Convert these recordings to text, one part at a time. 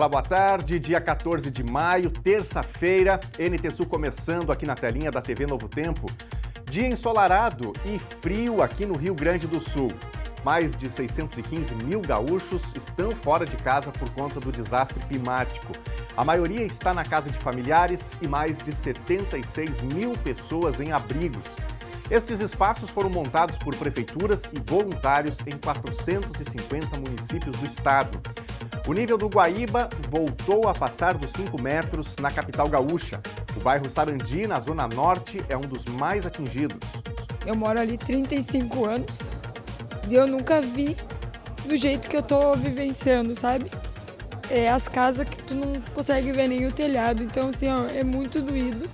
Olá, boa tarde. Dia 14 de maio, terça-feira, NT Sul começando aqui na telinha da TV Novo Tempo. Dia ensolarado e frio aqui no Rio Grande do Sul. Mais de 615 mil gaúchos estão fora de casa por conta do desastre climático. A maioria está na casa de familiares e mais de 76 mil pessoas em abrigos. Estes espaços foram montados por prefeituras e voluntários em 450 municípios do estado. O nível do Guaíba voltou a passar dos 5 metros na capital gaúcha. O bairro Sarandi, na zona norte, é um dos mais atingidos. Eu moro ali 35 anos e eu nunca vi do jeito que eu tô vivenciando, sabe? É as casas que tu não consegue ver nem o telhado, então assim, ó, é muito doído.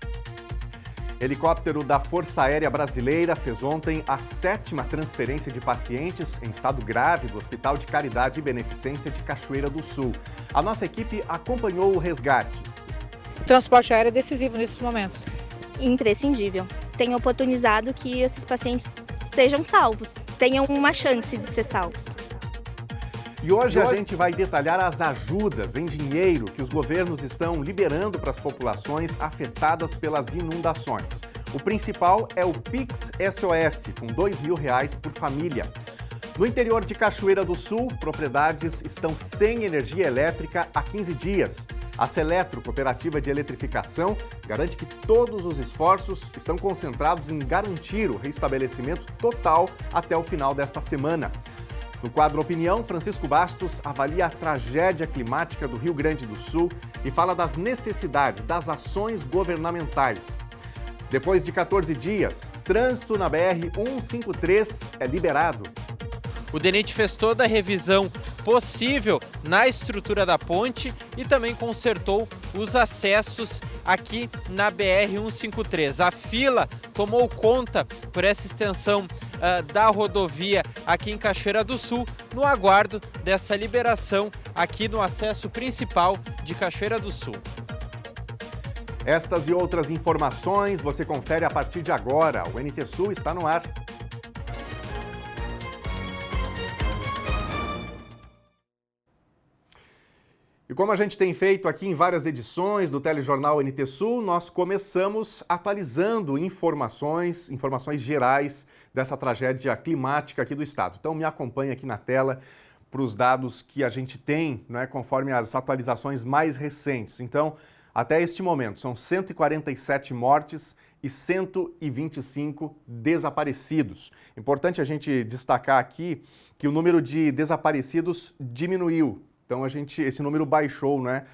Helicóptero da Força Aérea Brasileira fez ontem a 7ª transferência de pacientes em estado grave do Hospital de Caridade e Beneficência de Cachoeira do Sul. A nossa equipe acompanhou o resgate. O transporte aéreo é decisivo nesses momentos. Imprescindível. Tem oportunizado que esses pacientes sejam salvos, tenham uma chance de ser salvos. E hoje a gente vai detalhar as ajudas em dinheiro que os governos estão liberando para as populações afetadas pelas inundações. O principal é o Pix SOS, com R$2.000 por família. No interior de Cachoeira do Sul, propriedades estão sem energia elétrica há 15 dias. A Seletro, Cooperativa de Eletrificação, garante que todos os esforços estão concentrados em garantir o restabelecimento total até o final desta semana. No quadro Opinião, Francisco Bastos avalia a tragédia climática do Rio Grande do Sul e fala das necessidades das ações governamentais. Depois de 14 dias, trânsito na BR-153 é liberado. O DENIT fez toda a revisão possível na estrutura da ponte e também consertou os acessos aqui na BR-153. A fila tomou conta por essa extensão da rodovia aqui em Cachoeira do Sul, no aguardo dessa liberação aqui no acesso principal de Cachoeira do Sul. Estas e outras informações você confere a partir de agora. O NT Sul está no ar. E como a gente tem feito aqui em várias edições do telejornal NT Sul, nós começamos atualizando informações gerais dessa tragédia climática aqui do estado. Então me acompanhe aqui na tela para os dados que a gente tem, né, conforme as atualizações mais recentes. Então, até este momento, são 147 mortes e 125 desaparecidos. Importante a gente destacar aqui que o número de desaparecidos diminuiu. Então, esse número baixou, né,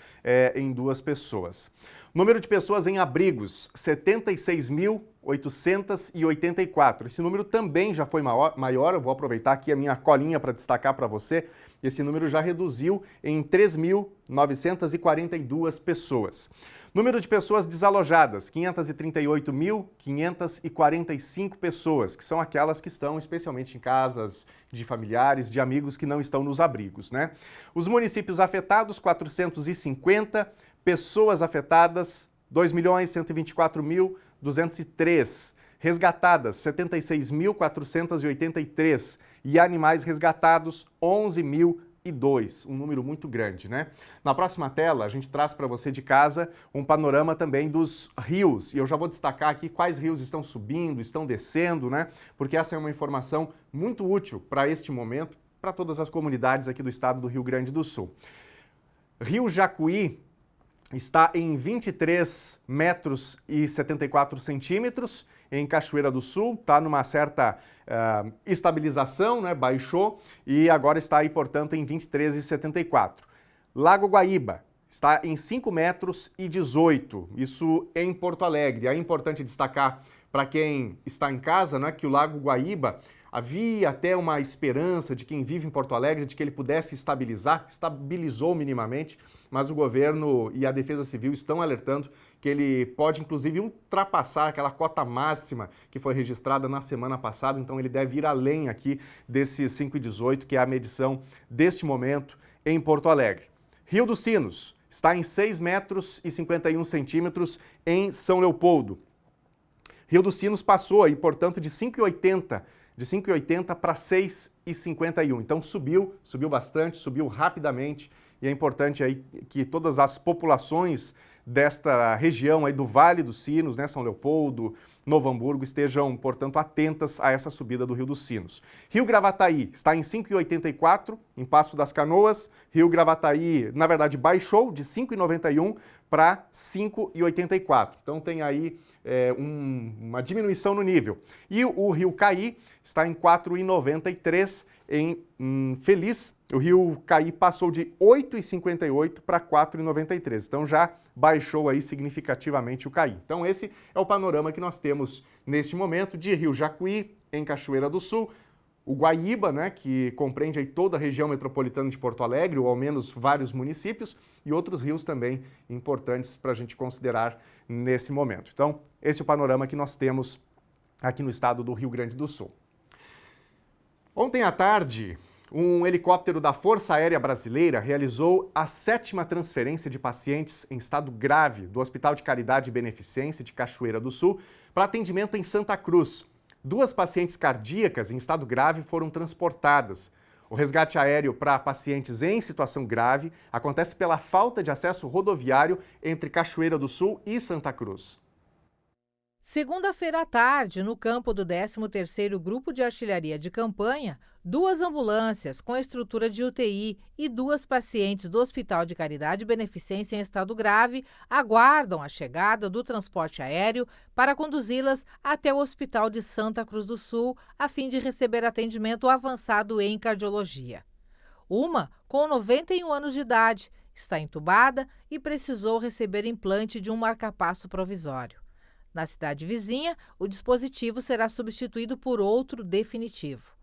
em 2 pessoas. Número de pessoas em abrigos, 76.884. Esse número também já foi maior. Eu vou aproveitar aqui a minha colinha para destacar para você. Esse número já reduziu em 3.942 pessoas. Número de pessoas desalojadas, 538.545 pessoas, que são aquelas que estão especialmente em casas de familiares, de amigos que não estão nos abrigos, né? Os municípios afetados, 450, pessoas afetadas, 2.124.203, resgatadas, 76.483 e animais resgatados, 11.002, um número muito grande, né? Na próxima tela, a gente traz para você de casa um panorama também dos rios. E eu já vou destacar aqui quais rios estão subindo, estão descendo, né? Porque essa é uma informação muito útil para este momento, para todas as comunidades aqui do estado do Rio Grande do Sul. Rio Jacuí está em 23 metros e 74 centímetros. Em Cachoeira do Sul, está numa certa estabilização, né? Baixou e agora está aí, portanto, em 23,74. Lago Guaíba está em 5 metros e 18, isso em Porto Alegre. É importante destacar para quem está em casa, né, que o Lago Guaíba, havia até uma esperança de quem vive em Porto Alegre de que ele pudesse estabilizou minimamente, mas o governo e a Defesa Civil estão alertando que ele pode, inclusive, ultrapassar aquela cota máxima que foi registrada na semana passada, então ele deve ir além aqui desses 5,18, que é a medição deste momento em Porto Alegre. Rio dos Sinos está em 6 metros e 51 centímetros em São Leopoldo. Rio dos Sinos passou aí, portanto, de 5,80 para 6,51. Então subiu bastante, subiu rapidamente e é importante aí que todas as populações desta região aí do Vale dos Sinos, né, São Leopoldo, Novo Hamburgo, estejam, portanto, atentas a essa subida do Rio dos Sinos. Rio Gravataí está em 5,84 em Passo das Canoas. Rio Gravataí, na verdade, baixou de 5,91 para 5,84. Então tem aí uma diminuição no nível. E o Rio Caí está em 4,93 em Feliz. O Rio Caí passou de 8,58 para 4,93. Então já baixou aí significativamente o Caí. Então esse é o panorama que nós temos neste momento de Rio Jacuí, em Cachoeira do Sul, o Guaíba, né, que compreende aí toda a região metropolitana de Porto Alegre, ou ao menos vários municípios, e outros rios também importantes para a gente considerar nesse momento. Então, esse é o panorama que nós temos aqui no estado do Rio Grande do Sul. Ontem à tarde, um helicóptero da Força Aérea Brasileira realizou a 7ª transferência de pacientes em estado grave do Hospital de Caridade e Beneficência de Cachoeira do Sul para atendimento em Santa Cruz. 2 pacientes cardíacas em estado grave foram transportadas. O resgate aéreo para pacientes em situação grave acontece pela falta de acesso rodoviário entre Cachoeira do Sul e Santa Cruz. Segunda-feira à tarde, no campo do 13º Grupo de Artilharia de Campanha, 2 ambulâncias com estrutura de UTI e 2 pacientes do Hospital de Caridade e Beneficência em estado grave aguardam a chegada do transporte aéreo para conduzi-las até o Hospital de Santa Cruz do Sul, a fim de receber atendimento avançado em cardiologia. Uma, com 91 anos de idade, está entubada e precisou receber implante de um marca-passo provisório. Na cidade vizinha, o dispositivo será substituído por outro definitivo.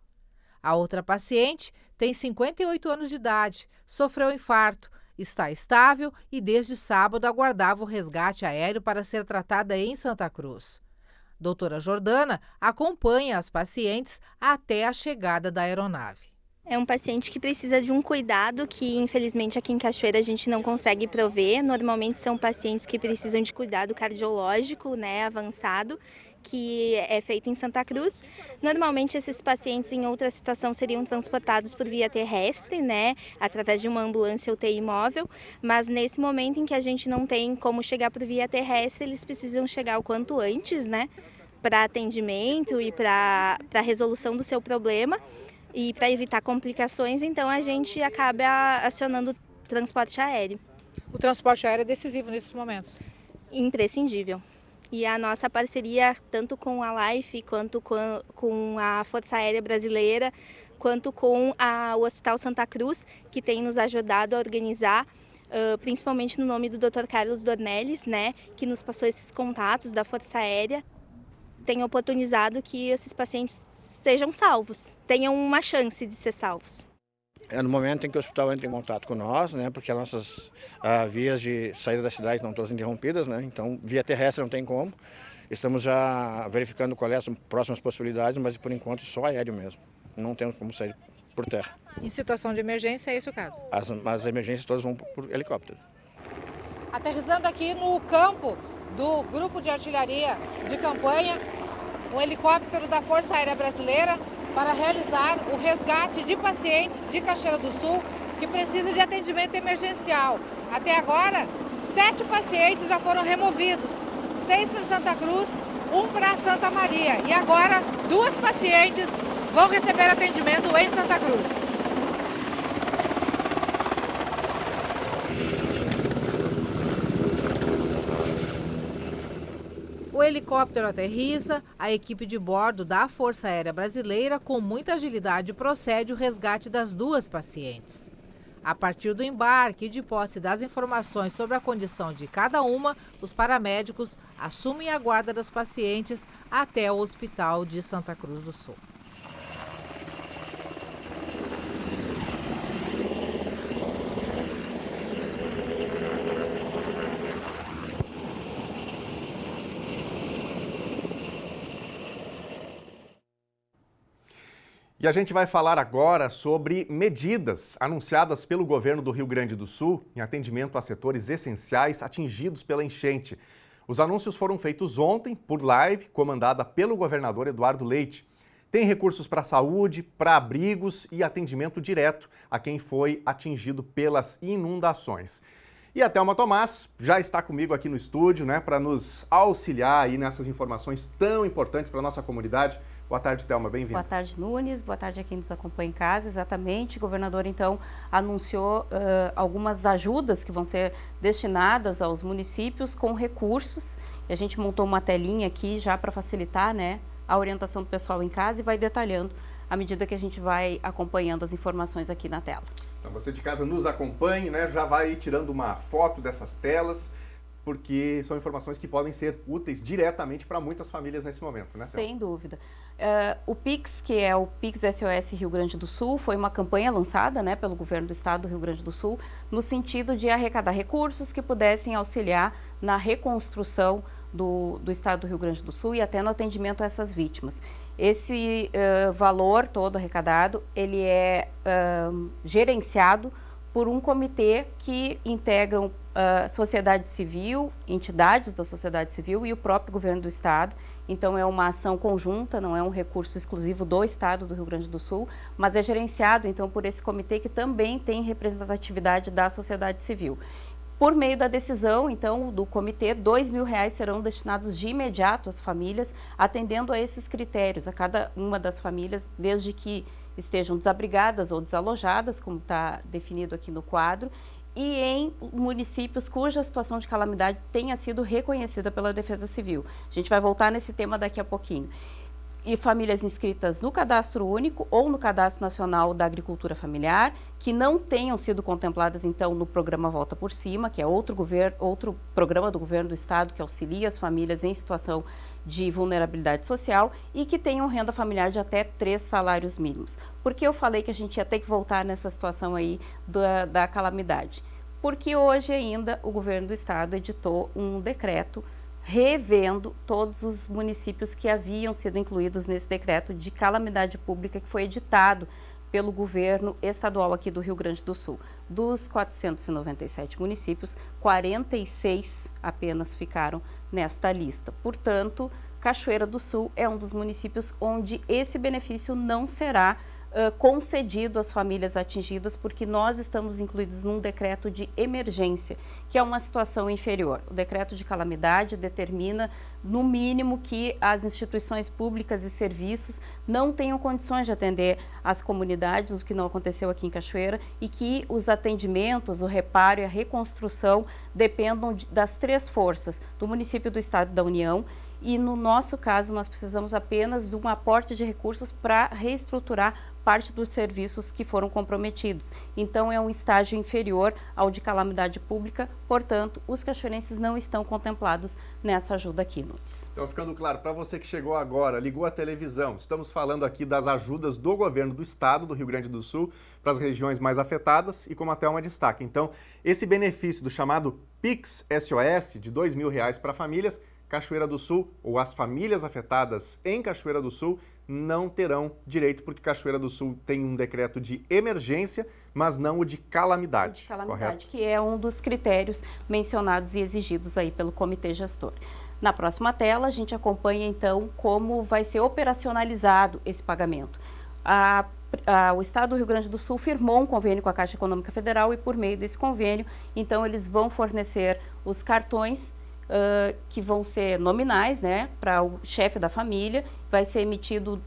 A outra paciente tem 58 anos de idade, sofreu infarto, está estável e desde sábado aguardava o resgate aéreo para ser tratada em Santa Cruz. Doutora Jordana acompanha as pacientes até a chegada da aeronave. É um paciente que precisa de um cuidado que, infelizmente, aqui em Cachoeira a gente não consegue prover. Normalmente são pacientes que precisam de cuidado cardiológico, né, avançado, que é feito em Santa Cruz. Normalmente esses pacientes em outra situação seriam transportados por via terrestre, né, através de uma ambulância UTI móvel, mas nesse momento em que a gente não tem como chegar por via terrestre, eles precisam chegar o quanto antes, né, para atendimento e para a resolução do seu problema. E para evitar complicações, então a gente acaba acionando o transporte aéreo. O transporte aéreo é decisivo nesses momentos? Imprescindível. E a nossa parceria, tanto com a Life, quanto com a Força Aérea Brasileira, quanto com o Hospital Santa Cruz, que tem nos ajudado a organizar, principalmente no nome do Dr. Carlos Dornelles, né, que nos passou esses contatos da Força Aérea, tem oportunizado que esses pacientes sejam salvos, tenham uma chance de ser salvos. É no momento em que o hospital entra em contato com nós, né, porque as nossas vias de saída da cidade estão todas interrompidas, né, então via terrestre não tem como. Estamos já verificando quais são as próximas possibilidades, mas por enquanto só aéreo mesmo, não temos como sair por terra. Em situação de emergência é esse o caso? As emergências todas vão por helicóptero. Aterrissando aqui no campo do Grupo de Artilharia de Campanha, um helicóptero da Força Aérea Brasileira para realizar o resgate de pacientes de Cachoeira do Sul que precisa de atendimento emergencial. Até agora, 7 pacientes já foram removidos, 6 para Santa Cruz, 1 para Santa Maria. E agora, 2 pacientes vão receber atendimento em Santa Cruz. O helicóptero aterrissa, a equipe de bordo da Força Aérea Brasileira, com muita agilidade, procede o resgate das 2 pacientes. A partir do embarque e de posse das informações sobre a condição de cada uma, os paramédicos assumem a guarda das pacientes até o Hospital de Santa Cruz do Sul. E a gente vai falar agora sobre medidas anunciadas pelo governo do Rio Grande do Sul em atendimento a setores essenciais atingidos pela enchente. Os anúncios foram feitos ontem por live, comandada pelo governador Eduardo Leite. Tem recursos para saúde, para abrigos e atendimento direto a quem foi atingido pelas inundações. E a Thelma Tomás já está comigo aqui no estúdio, né, para nos auxiliar aí nessas informações tão importantes para a nossa comunidade. Boa tarde, Thelma, bem-vinda. Boa tarde, Nunes. Boa tarde a quem nos acompanha em casa. Exatamente, o governador, então, anunciou algumas ajudas que vão ser destinadas aos municípios com recursos. E a gente montou uma telinha aqui já para facilitar, né, a orientação do pessoal em casa e vai detalhando à medida que a gente vai acompanhando as informações aqui na tela. Então você de casa nos acompanhe, né? Já vai tirando uma foto dessas telas, porque são informações que podem ser úteis diretamente para muitas famílias nesse momento, né? Sem dúvida. O PIX, que é o PIX SOS Rio Grande do Sul, foi uma campanha lançada, né, pelo governo do estado do Rio Grande do Sul, no sentido de arrecadar recursos que pudessem auxiliar na reconstrução do estado do Rio Grande do Sul e até no atendimento a essas vítimas. Esse valor todo arrecadado, ele é gerenciado por um comitê que integram sociedade civil, entidades da sociedade civil e o próprio governo do estado. Então é uma ação conjunta, não é um recurso exclusivo do estado do Rio Grande do Sul, mas é gerenciado então por esse comitê que também tem representatividade da sociedade civil. Por meio da decisão, então, do comitê, R$2.000 serão destinados de imediato às famílias, atendendo a esses critérios, a cada uma das famílias, desde que estejam desabrigadas ou desalojadas, como está definido aqui no quadro, e em municípios cuja situação de calamidade tenha sido reconhecida pela Defesa Civil. A gente vai voltar nesse tema daqui a pouquinho. E famílias inscritas no Cadastro Único ou no Cadastro Nacional da Agricultura Familiar, que não tenham sido contempladas, então, no programa Volta por Cima, que é outro programa do governo do estado que auxilia as famílias em situação de vulnerabilidade social e que tenham renda familiar de até 3 salários mínimos. Por que eu falei que a gente ia ter que voltar nessa situação aí da calamidade? Porque hoje ainda o governo do estado editou um decreto revendo todos os municípios que haviam sido incluídos nesse decreto de calamidade pública que foi editado pelo governo estadual aqui do Rio Grande do Sul. Dos 497 municípios, 46 apenas ficaram nesta lista. Portanto, Cachoeira do Sul é um dos municípios onde esse benefício não será concedido às famílias atingidas, porque nós estamos incluídos num decreto de emergência, que é uma situação inferior. O decreto de calamidade determina, no mínimo, que as instituições públicas e serviços não tenham condições de atender as comunidades, o que não aconteceu aqui em Cachoeira, e que os atendimentos, o reparo e a reconstrução dependam das 3 forças, do município, do estado e da União. E no nosso caso, nós precisamos apenas de um aporte de recursos para reestruturar parte dos serviços que foram comprometidos. Então, é um estágio inferior ao de calamidade pública, portanto, os cachoeirenses não estão contemplados nessa ajuda aqui, Nunes. Então, ficando claro, para você que chegou agora, ligou a televisão, estamos falando aqui das ajudas do governo do estado do Rio Grande do Sul para as regiões mais afetadas e como a Thelma destaca. Então, esse benefício do chamado PIX SOS de R$2.000 para famílias, Cachoeira do Sul, ou as famílias afetadas em Cachoeira do Sul, não terão direito, porque Cachoeira do Sul tem um decreto de emergência, mas não o de calamidade. Correto? Que é um dos critérios mencionados e exigidos aí pelo comitê gestor. Na próxima tela, a gente acompanha, então, como vai ser operacionalizado esse pagamento. O Estado do Rio Grande do Sul firmou um convênio com a Caixa Econômica Federal e, por meio desse convênio, então, eles vão fornecer os cartões que vão ser nominais, né, para o chefe da família, vai ser emitido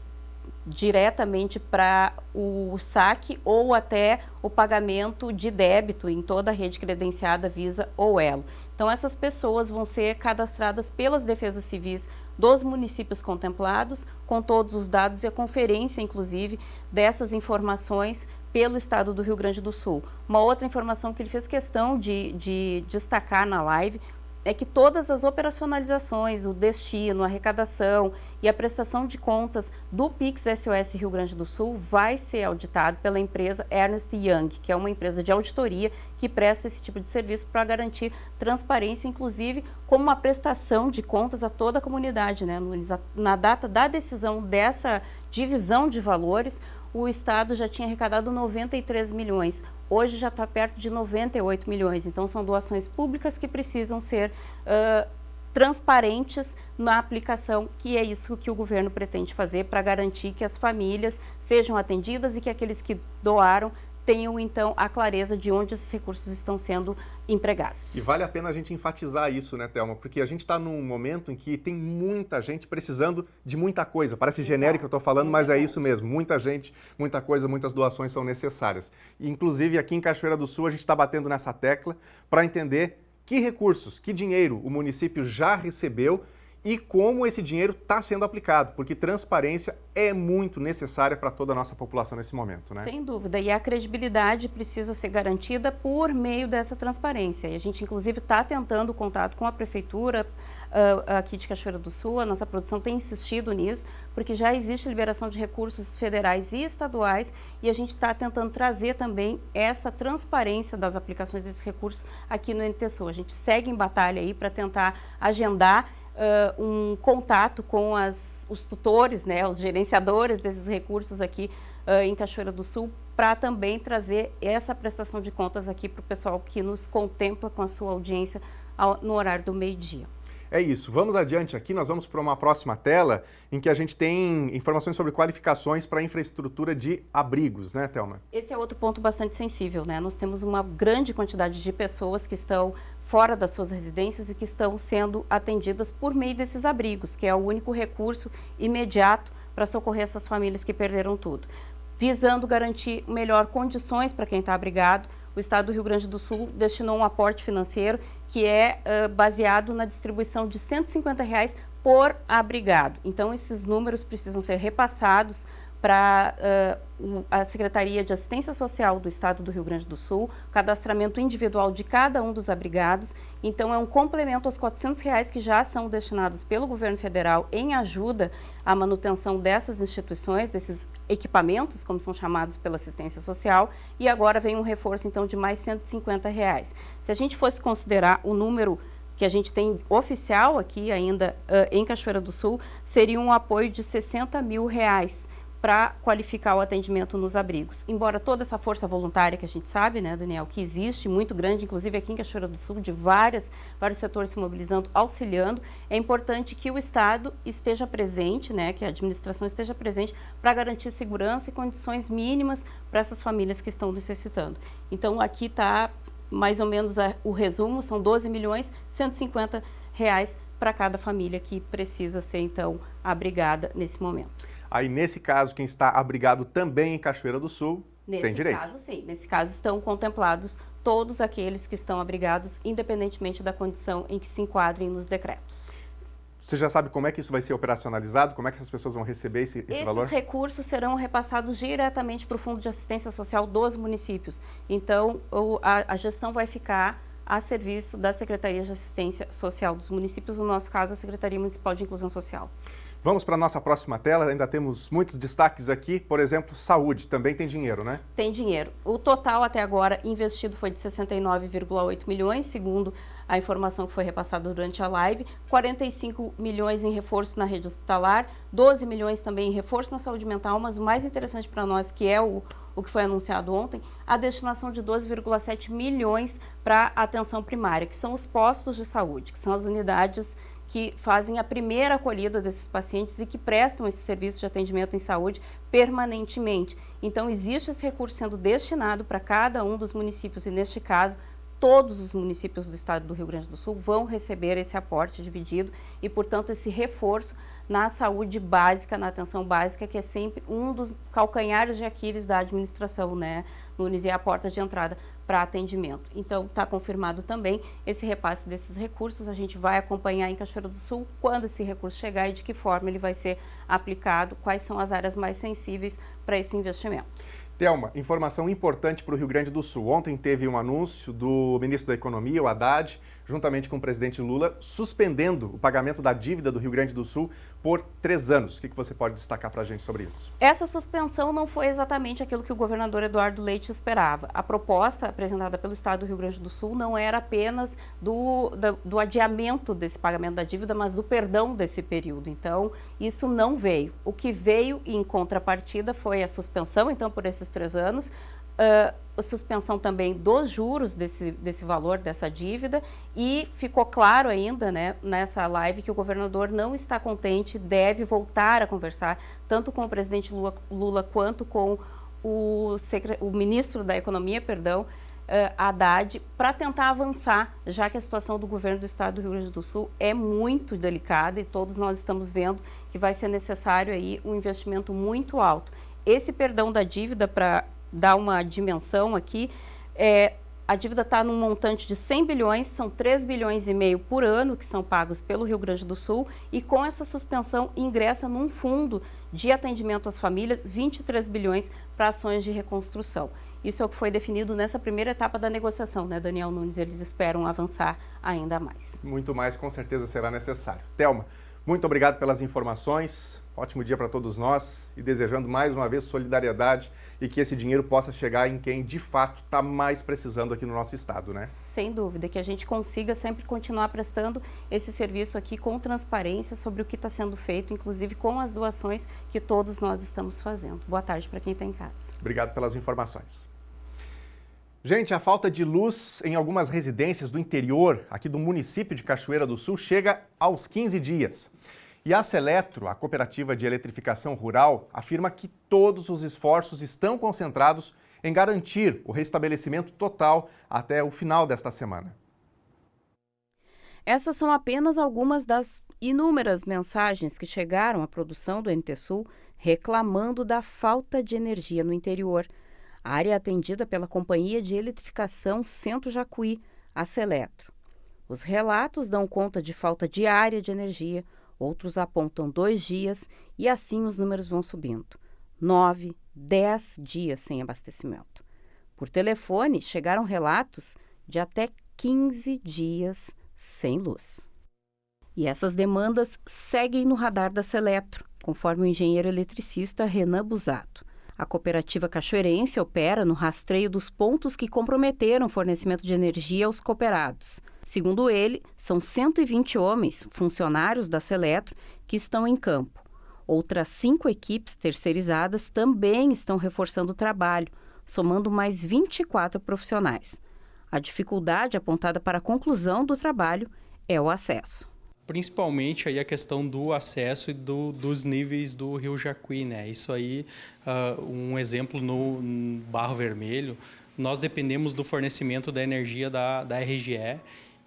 diretamente para o saque ou até o pagamento de débito em toda a rede credenciada Visa ou Elo. Então, essas pessoas vão ser cadastradas pelas defesas civis dos municípios contemplados, com todos os dados e a conferência, inclusive, dessas informações pelo Estado do Rio Grande do Sul. Uma outra informação que ele fez questão de destacar na live é que todas as operacionalizações, o destino, a arrecadação e a prestação de contas do PIX SOS Rio Grande do Sul vai ser auditado pela empresa Ernst Young, que é uma empresa de auditoria que presta esse tipo de serviço para garantir transparência, inclusive como uma prestação de contas a toda a comunidade, né, Nunes? Na data da decisão dessa divisão de valores, o Estado já tinha arrecadado 93 milhões, hoje já está perto de 98 milhões, então são doações públicas que precisam ser transparentes na aplicação, que é isso que o governo pretende fazer para garantir que as famílias sejam atendidas e que aqueles que doaram tenham, então, a clareza de onde esses recursos estão sendo empregados. E vale a pena a gente enfatizar isso, né, Thelma? Porque a gente está num momento em que tem muita gente precisando de muita coisa. Parece genérico que eu estou falando, mas é isso mesmo. Muita gente, muita coisa, muitas doações são necessárias. E, inclusive, aqui em Cachoeira do Sul, a gente está batendo nessa tecla para entender que recursos, que dinheiro o município já recebeu e como esse dinheiro está sendo aplicado, porque transparência é muito necessária para toda a nossa população nesse momento, né? Sem dúvida, e a credibilidade precisa ser garantida por meio dessa transparência. E a gente, inclusive, está tentando contato com a Prefeitura aqui de Cachoeira do Sul, a nossa produção tem insistido nisso, porque já existe liberação de recursos federais e estaduais, e a gente está tentando trazer também essa transparência das aplicações desses recursos aqui no NTSU. A gente segue em batalha aí para tentar agendar um contato com os tutores, né, os gerenciadores desses recursos aqui em Cachoeira do Sul, para também trazer essa prestação de contas aqui para o pessoal que nos contempla com a sua audiência no horário do meio-dia. É isso. Vamos adiante aqui, nós vamos para uma próxima tela em que a gente tem informações sobre qualificações para a infraestrutura de abrigos, né, Thelma? Esse é outro ponto bastante sensível, né? Nós temos uma grande quantidade de pessoas que estão fora das suas residências e que estão sendo atendidas por meio desses abrigos, que é o único recurso imediato para socorrer essas famílias que perderam tudo. Visando garantir melhor condições para quem está abrigado, o Estado do Rio Grande do Sul destinou um aporte financeiro que é baseado na distribuição de R$ 150 por abrigado. Então, esses números precisam ser repassados para a Secretaria de Assistência Social do Estado do Rio Grande do Sul, cadastramento individual de cada um dos abrigados. Então, é um complemento aos R$ 400 que já são destinados pelo governo federal em ajuda à manutenção dessas instituições, desses equipamentos, como são chamados pela assistência social, e agora vem um reforço, então, de mais R$ 150. Se a gente fosse considerar o número que a gente tem oficial aqui ainda em Cachoeira do Sul, seria um apoio de R$ 60 mil para qualificar o atendimento nos abrigos. Embora toda essa força voluntária que a gente sabe, né, Daniel, que existe, muito grande, inclusive aqui em Cachoeira do Sul, de vários setores se mobilizando, auxiliando, é importante que o Estado esteja presente, né, que a administração esteja presente para garantir segurança e condições mínimas para essas famílias que estão necessitando. Então, aqui está mais ou menos o resumo, são R$ 12.150 para cada família que precisa ser, então, abrigada nesse momento. Aí, nesse caso, quem está abrigado também em Cachoeira do Sul tem direito. Nesse caso, sim. Nesse caso, estão contemplados todos aqueles que estão abrigados, independentemente da condição em que se enquadrem nos decretos. Você já sabe como é que isso vai ser operacionalizado? Como é que essas pessoas vão receber esse valor? Esses recursos serão repassados diretamente para o Fundo de Assistência Social dos municípios. Então, a gestão vai ficar a serviço da Secretaria de Assistência Social dos municípios, no nosso caso, a Secretaria Municipal de Inclusão Social. Vamos para a nossa próxima tela, ainda temos muitos destaques aqui, por exemplo, saúde, também tem dinheiro, né? Tem dinheiro. O total até agora investido foi de 69,8 milhões, segundo a informação que foi repassada durante a live, 45 milhões em reforço na rede hospitalar, 12 milhões também em reforço na saúde mental, mas o mais interessante para nós, que é o que foi anunciado ontem, a destinação de 12,7 milhões para a atenção primária, que são os postos de saúde, que são as unidades que fazem a primeira acolhida desses pacientes e que prestam esse serviço de atendimento em saúde permanentemente. Então, existe esse recurso sendo destinado para cada um dos municípios e, neste caso, todos os municípios do estado do Rio Grande do Sul vão receber esse aporte dividido e, portanto, esse reforço na saúde básica, na atenção básica, que é sempre um dos calcanhares de Aquiles da administração, né? Nunes, é a porta de entrada para atendimento. Então, está confirmado também esse repasse desses recursos. A gente vai acompanhar em Cachoeira do Sul quando esse recurso chegar e de que forma ele vai ser aplicado, quais são as áreas mais sensíveis para esse investimento. Thelma, informação importante para o Rio Grande do Sul. Ontem teve um anúncio do ministro da Economia, o Haddad, juntamente com o presidente Lula, suspendendo o pagamento da dívida do Rio Grande do Sul por 3 anos. O que você pode destacar para a gente sobre isso? Essa suspensão não foi exatamente aquilo que o governador Eduardo Leite esperava. A proposta apresentada pelo Estado do Rio Grande do Sul não era apenas do adiamento desse pagamento da dívida, mas do perdão desse período. Então, isso não veio. O que veio em contrapartida foi a suspensão, então, por esses 3 anos, a suspensão também dos juros desse valor, dessa dívida, e ficou claro ainda, né, nessa live que o governador não está contente, deve voltar a conversar tanto com o presidente Lula quanto com o ministro da Economia, Haddad, para tentar avançar, já que a situação do governo do estado do Rio Grande do Sul é muito delicada e todos nós estamos vendo que vai ser necessário aí um investimento muito alto. Esse perdão da dívida, para dar uma dimensão aqui, a dívida está num montante de 100 bilhões, são 3 bilhões e meio por ano que são pagos pelo Rio Grande do Sul, e com essa suspensão ingressa num fundo de atendimento às famílias 23 bilhões para ações de reconstrução. Isso é o que foi definido nessa primeira etapa da negociação, né, Daniel Nunes? Eles esperam avançar ainda mais. Muito mais, com certeza, será necessário. Thelma, muito obrigado pelas informações. Ótimo dia para todos nós e desejando mais uma vez solidariedade e que esse dinheiro possa chegar em quem de fato está mais precisando aqui no nosso estado, né? Sem dúvida, que a gente consiga sempre continuar prestando esse serviço aqui com transparência sobre o que está sendo feito, inclusive com as doações que todos nós estamos fazendo. Boa tarde para quem está em casa. Obrigado pelas informações. Gente, a falta de luz em algumas residências do interior, aqui do município de Cachoeira do Sul, chega aos 15 dias. E a Seletro, a cooperativa de eletrificação rural, afirma que todos os esforços estão concentrados em garantir o restabelecimento total até o final desta semana. Essas são apenas algumas das inúmeras mensagens que chegaram à produção do NT Sul reclamando da falta de energia no interior. A área é atendida pela Companhia de Eletrificação Centro Jacuí, a Seletro. Os relatos dão conta de falta diária de energia, outros apontam 2 dias e assim os números vão subindo. 9, 10 dias sem abastecimento. Por telefone, chegaram relatos de até 15 dias sem luz. E essas demandas seguem no radar da Seletro, conforme o engenheiro eletricista Renan Busato. A cooperativa cachoeirense opera no rastreio dos pontos que comprometeram o fornecimento de energia aos cooperados. Segundo ele, são 120 homens, funcionários da Seletro, que estão em campo. Outras 5 equipes terceirizadas também estão reforçando o trabalho, somando mais 24 profissionais. A dificuldade apontada para a conclusão do trabalho é o acesso. Principalmente aí a questão do acesso e dos níveis do Rio Jacuí, né? Isso aí, um exemplo no Barro Vermelho, nós dependemos do fornecimento da energia da RGE,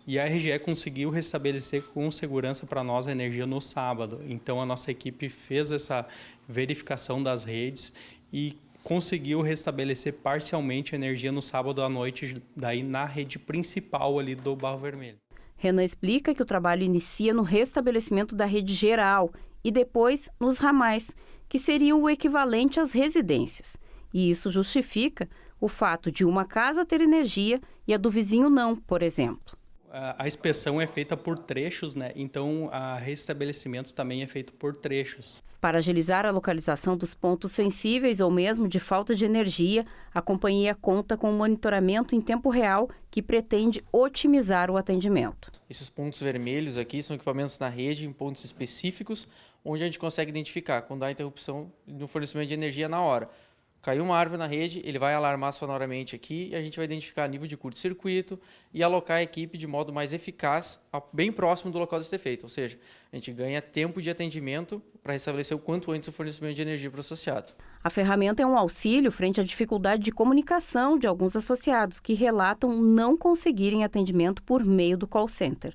e a RGE conseguiu restabelecer com segurança para nós a energia no sábado. Então a nossa equipe fez essa verificação das redes e conseguiu restabelecer parcialmente a energia no sábado à noite, daí na rede principal ali do Barro Vermelho. Renan explica que o trabalho inicia no restabelecimento da rede geral e depois nos ramais, que seriam o equivalente às residências. E isso justifica o fato de uma casa ter energia e a do vizinho não, por exemplo. A inspeção é feita por trechos, né? Então, o restabelecimento também é feito por trechos. Para agilizar a localização dos pontos sensíveis ou mesmo de falta de energia, a companhia conta com um monitoramento em tempo real que pretende otimizar o atendimento. Esses pontos vermelhos aqui são equipamentos na rede, em pontos específicos, onde a gente consegue identificar quando há interrupção no fornecimento de energia na hora. Caiu uma árvore na rede, ele vai alarmar sonoramente aqui e a gente vai identificar nível de curto-circuito e alocar a equipe de modo mais eficaz, bem próximo do local desse defeito. Ou seja, a gente ganha tempo de atendimento para restabelecer o quanto antes o fornecimento de energia para o associado. A ferramenta é um auxílio frente à dificuldade de comunicação de alguns associados que relatam não conseguirem atendimento por meio do call center.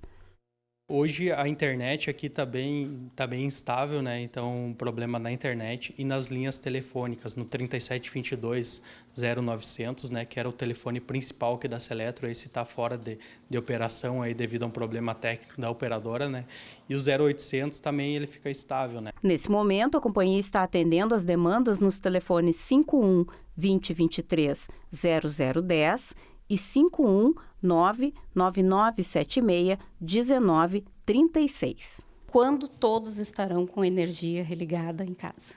Hoje a internet aqui está bem instável, né? Então, problema na internet e nas linhas telefônicas, no 3722-0900, né? Que era o telefone principal aqui da Seletro, esse está fora de operação aí devido a um problema técnico da operadora, né? E o 0800 também ele fica estável, né? Nesse momento, a companhia está atendendo as demandas nos telefones 51 2023 0010 e 51999761936. Quando todos estarão com energia religada em casa?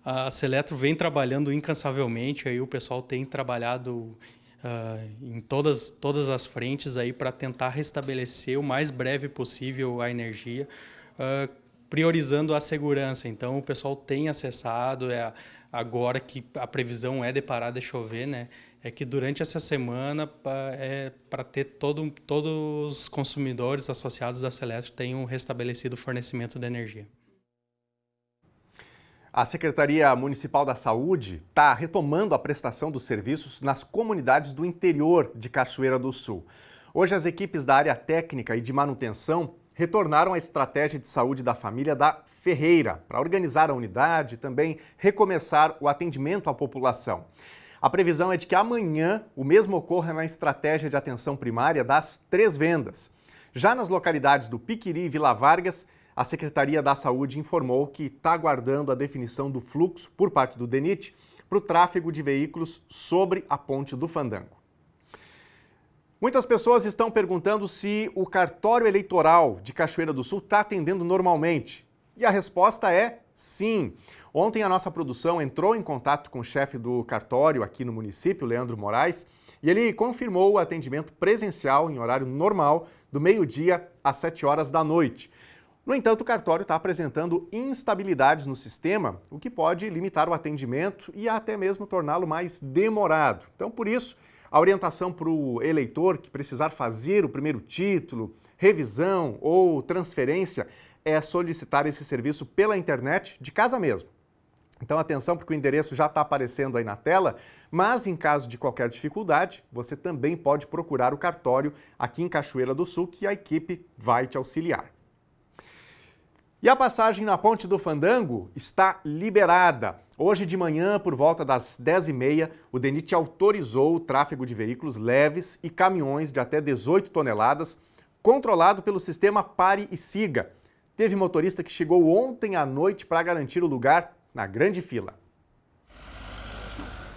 A Seletro vem trabalhando incansavelmente, aí o pessoal tem trabalhado em todas as frentes aí para tentar restabelecer o mais breve possível a energia, priorizando a segurança. Então o pessoal tem acessado, agora que a previsão é de parar de chover, né? é que durante essa semana para ter todos os consumidores associados à Celesc tenham restabelecido o fornecimento de energia. A Secretaria Municipal da Saúde está retomando a prestação dos serviços nas comunidades do interior de Cachoeira do Sul. Hoje, as equipes da área técnica e de manutenção retornaram à estratégia de saúde da família da Ferreira para organizar a unidade e também recomeçar o atendimento à população. A previsão é de que amanhã o mesmo ocorra na estratégia de atenção primária das 3 vendas. Já nas localidades do Piquiri e Vila Vargas, a Secretaria da Saúde informou que está aguardando a definição do fluxo por parte do DENIT para o tráfego de veículos sobre a Ponte do Fandango. Muitas pessoas estão perguntando se o cartório eleitoral de Cachoeira do Sul está atendendo normalmente. E a resposta é sim. Ontem a nossa produção entrou em contato com o chefe do cartório aqui no município, Leandro Moraes, e ele confirmou o atendimento presencial em horário normal, do meio-dia às 7 horas da noite. No entanto, o cartório está apresentando instabilidades no sistema, o que pode limitar o atendimento e até mesmo torná-lo mais demorado. Então, por isso, a orientação para o eleitor que precisar fazer o primeiro título, revisão ou transferência é solicitar esse serviço pela internet de casa mesmo. Então, atenção, porque o endereço já está aparecendo aí na tela, mas em caso de qualquer dificuldade, você também pode procurar o cartório aqui em Cachoeira do Sul, que a equipe vai te auxiliar. E a passagem na Ponte do Fandango está liberada. Hoje de manhã, por volta das 10h30, o DENIT autorizou o tráfego de veículos leves e caminhões de até 18 toneladas, controlado pelo sistema Pare e Siga. Teve motorista que chegou ontem à noite para garantir o lugar na grande fila.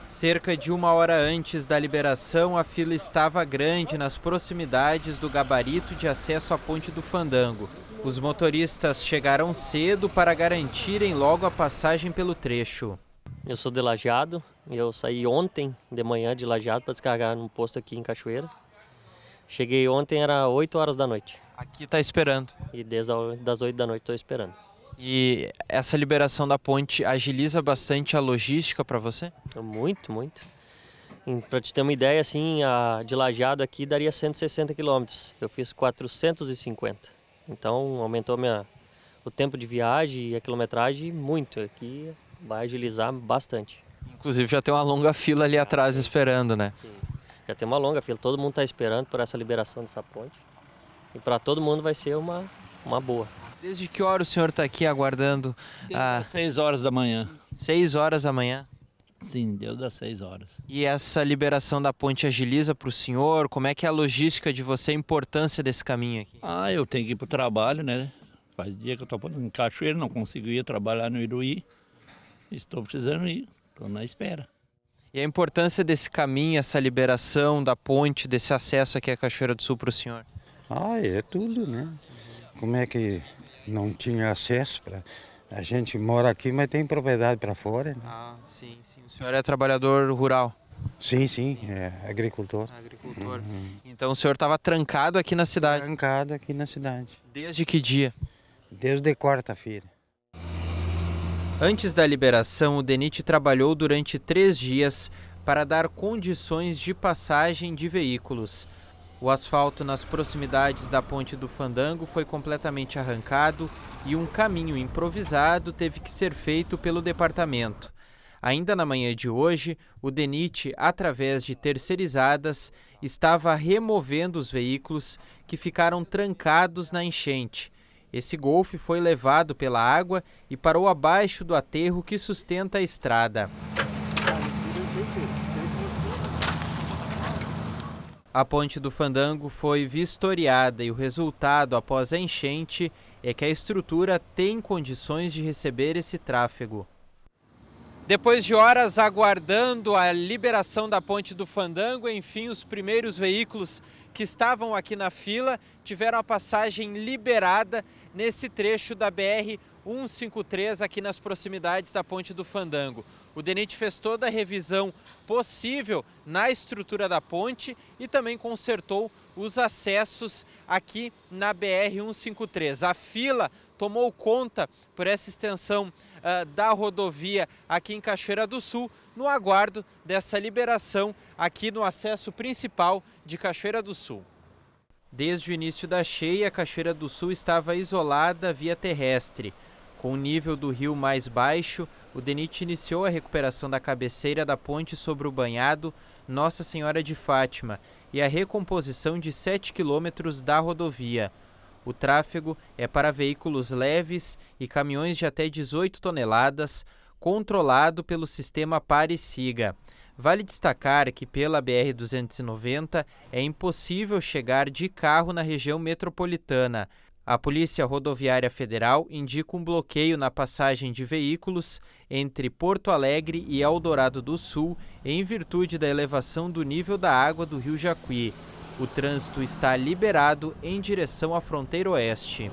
Cerca de 1 hora antes da liberação, a fila estava grande nas proximidades do gabarito de acesso à Ponte do Fandango. Os motoristas chegaram cedo para garantirem logo a passagem pelo trecho. Eu sou de Lajeado e eu saí ontem de manhã de Lajeado para descarregar num posto aqui em Cachoeira. Cheguei ontem, era 8 horas da noite. Aqui está esperando. E desde as 8 da noite estou esperando. E essa liberação da ponte agiliza bastante a logística para você? Muito, muito. Para te ter uma ideia, assim, de Lajeado aqui daria 160 quilômetros. Eu fiz 450. Então aumentou o tempo de viagem e a quilometragem muito. Aqui vai agilizar bastante. Inclusive já tem uma longa fila ali atrás esperando, né? Sim, já tem uma longa fila. Todo mundo está esperando por essa liberação dessa ponte. E para todo mundo vai ser uma boa. Desde que hora o senhor está aqui aguardando? Às 6 horas da manhã. 6 horas da manhã? Sim, deu das 6 horas. E essa liberação da ponte agiliza para o senhor? Como é que é a logística de você, a importância desse caminho aqui? Eu tenho que ir para o trabalho, né? Faz dia que eu estou em Cachoeira, não consigo ir trabalhar no Iruí. Estou precisando ir, estou na espera. E a importância desse caminho, essa liberação da ponte, desse acesso aqui à Cachoeira do Sul para o senhor? É tudo, né? Como é que não tinha acesso para... A gente mora aqui, mas tem propriedade para fora. Né? Sim, sim. O senhor é trabalhador rural? Sim, é agricultor. Agricultor. Então o senhor estava trancado aqui na cidade? Trancado aqui na cidade. Desde que dia? Desde quarta-feira. Antes da liberação, o DENIT trabalhou durante 3 dias para dar condições de passagem de veículos. O asfalto nas proximidades da Ponte do Fandango foi completamente arrancado e um caminho improvisado teve que ser feito pelo departamento. Ainda na manhã de hoje, o DENIT, através de terceirizadas, estava removendo os veículos que ficaram trancados na enchente. Esse Golf foi levado pela água e parou abaixo do aterro que sustenta a estrada. A Ponte do Fandango foi vistoriada e o resultado após a enchente é que a estrutura tem condições de receber esse tráfego. Depois de horas aguardando a liberação da Ponte do Fandango, enfim, os primeiros veículos que estavam aqui na fila tiveram a passagem liberada nesse trecho da BR-153 aqui nas proximidades da Ponte do Fandango. O DENIT fez toda a revisão possível na estrutura da ponte e também consertou os acessos aqui na BR-153. A fila tomou conta por essa extensão da rodovia aqui em Cachoeira do Sul, no aguardo dessa liberação aqui no acesso principal de Cachoeira do Sul. Desde o início da cheia, Cachoeira do Sul estava isolada via terrestre. Com o nível do rio mais baixo, o DENIT iniciou a recuperação da cabeceira da ponte sobre o banhado Nossa Senhora de Fátima e a recomposição de 7 quilômetros da rodovia. O tráfego é para veículos leves e caminhões de até 18 toneladas, controlado pelo sistema Pare e Siga. Vale destacar que pela BR-290 é impossível chegar de carro na região metropolitana. A Polícia Rodoviária Federal indica um bloqueio na passagem de veículos entre Porto Alegre e Eldorado do Sul, em virtude da elevação do nível da água do Rio Jacuí. O trânsito está liberado em direção à fronteira oeste.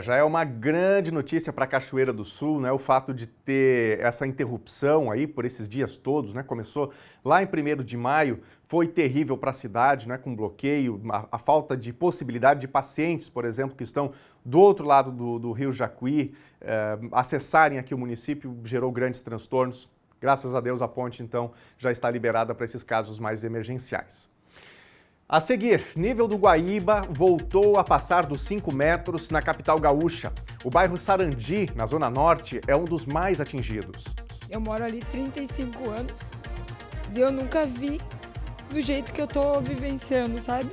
Já é uma grande notícia para Cachoeira do Sul, né? O fato de ter essa interrupção aí por esses dias todos, né? Começou lá em 1º de maio, foi terrível para a cidade, né? Com bloqueio, a falta de possibilidade de pacientes, por exemplo, que estão do outro lado do Rio Jacuí, acessarem aqui o município, gerou grandes transtornos. Graças a Deus a ponte, então, já está liberada para esses casos mais emergenciais. A seguir, nível do Guaíba voltou a passar dos 5 metros na capital gaúcha. O bairro Sarandi, na Zona Norte, é um dos mais atingidos. Eu moro ali 35 anos e eu nunca vi do jeito que eu tô vivenciando, sabe?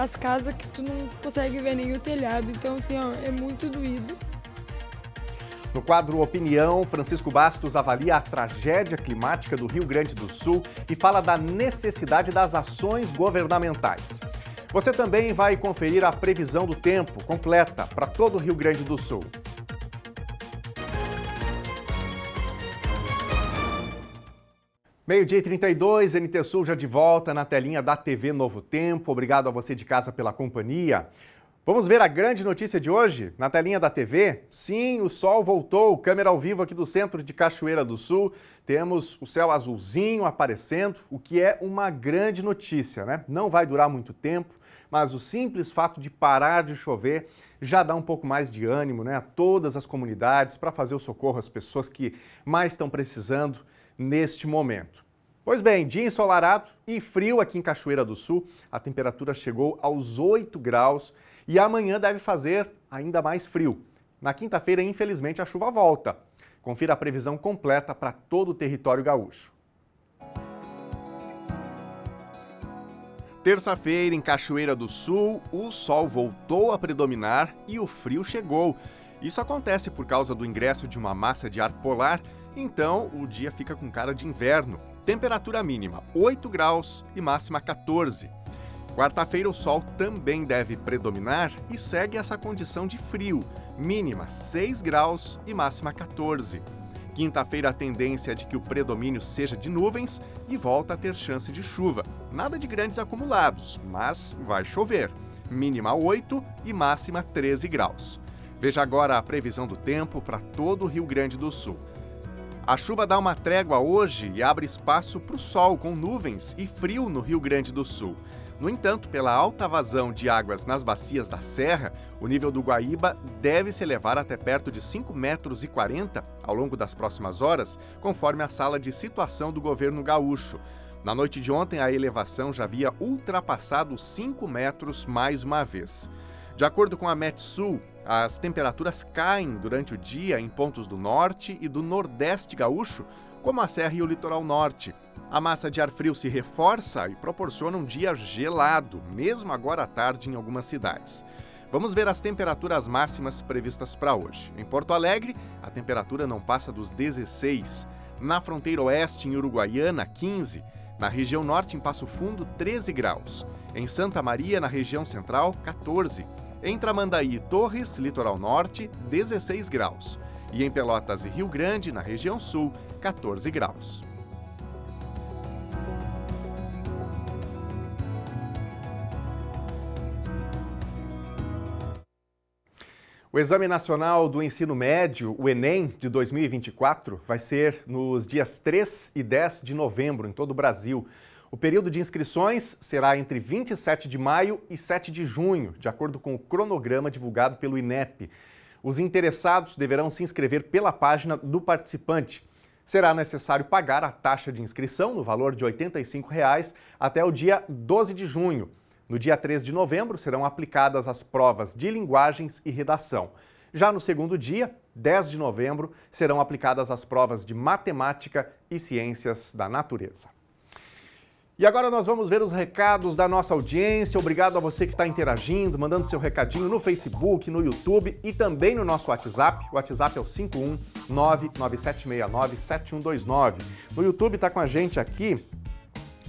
As casas que tu não consegue ver nem o telhado, então assim, ó, é muito doído. No quadro Opinião, Francisco Bastos avalia a tragédia climática do Rio Grande do Sul e fala da necessidade das ações governamentais. Você também vai conferir a previsão do tempo completa para todo o Rio Grande do Sul. Meio-dia e 32, NT Sul já de volta na telinha da TV Novo Tempo. Obrigado a você de casa pela companhia. Vamos ver a grande notícia de hoje? Na telinha da TV, sim, o sol voltou, câmera ao vivo aqui do centro de Cachoeira do Sul. Temos o céu azulzinho aparecendo, o que é uma grande notícia, né? Não vai durar muito tempo, mas o simples fato de parar de chover já dá um pouco mais de ânimo, né, a todas as comunidades para fazer o socorro às pessoas que mais estão precisando neste momento. Pois bem, dia ensolarado e frio aqui em Cachoeira do Sul. A temperatura chegou aos 8 graus. E amanhã deve fazer ainda mais frio. Na quinta-feira, infelizmente, a chuva volta. Confira a previsão completa para todo o território gaúcho. Terça-feira, em Cachoeira do Sul, o sol voltou a predominar e o frio chegou. Isso acontece por causa do ingresso de uma massa de ar polar, então o dia fica com cara de inverno. Temperatura mínima 8 graus e máxima 14. Quarta-feira o sol também deve predominar e segue essa condição de frio, mínima 6 graus e máxima 14. Quinta-feira a tendência é de que o predomínio seja de nuvens e volta a ter chance de chuva. Nada de grandes acumulados, mas vai chover, mínima 8 e máxima 13 graus. Veja agora a previsão do tempo para todo o Rio Grande do Sul. A chuva dá uma trégua hoje e abre espaço para o sol com nuvens e frio no Rio Grande do Sul. No entanto, pela alta vazão de águas nas bacias da Serra, o nível do Guaíba deve se elevar até perto de 5,40 metros ao longo das próximas horas, conforme a sala de situação do governo gaúcho. Na noite de ontem, a elevação já havia ultrapassado 5 metros mais uma vez. De acordo com a Metsul, as temperaturas caem durante o dia em pontos do norte e do nordeste gaúcho, como a Serra e o litoral norte. A massa de ar frio se reforça e proporciona um dia gelado, mesmo agora à tarde em algumas cidades. Vamos ver as temperaturas máximas previstas para hoje. Em Porto Alegre, a temperatura não passa dos 16. Na fronteira oeste, em Uruguaiana, 15. Na região norte, em Passo Fundo, 13 graus. Em Santa Maria, na região central, 14. Em Tramandaí e Torres, litoral norte, 16 graus. E em Pelotas e Rio Grande, na região sul, 14 graus. O Exame Nacional do Ensino Médio, o Enem, de 2024, vai ser nos dias 3 e 10 de novembro, em todo o Brasil. O período de inscrições será entre 27 de maio e 7 de junho, de acordo com o cronograma divulgado pelo INEP. Os interessados deverão se inscrever pela página do participante. Será necessário pagar a taxa de inscrição no valor de R$ 85 até o dia 12 de junho. No dia 3 de novembro serão aplicadas as provas de linguagens e redação. Já no segundo dia, 10 de novembro, serão aplicadas as provas de matemática e ciências da natureza. E agora nós vamos ver os recados da nossa audiência. Obrigado a você que está interagindo, mandando seu recadinho no Facebook, no YouTube e também no nosso WhatsApp. O WhatsApp é o 51997697129. No YouTube está com a gente aqui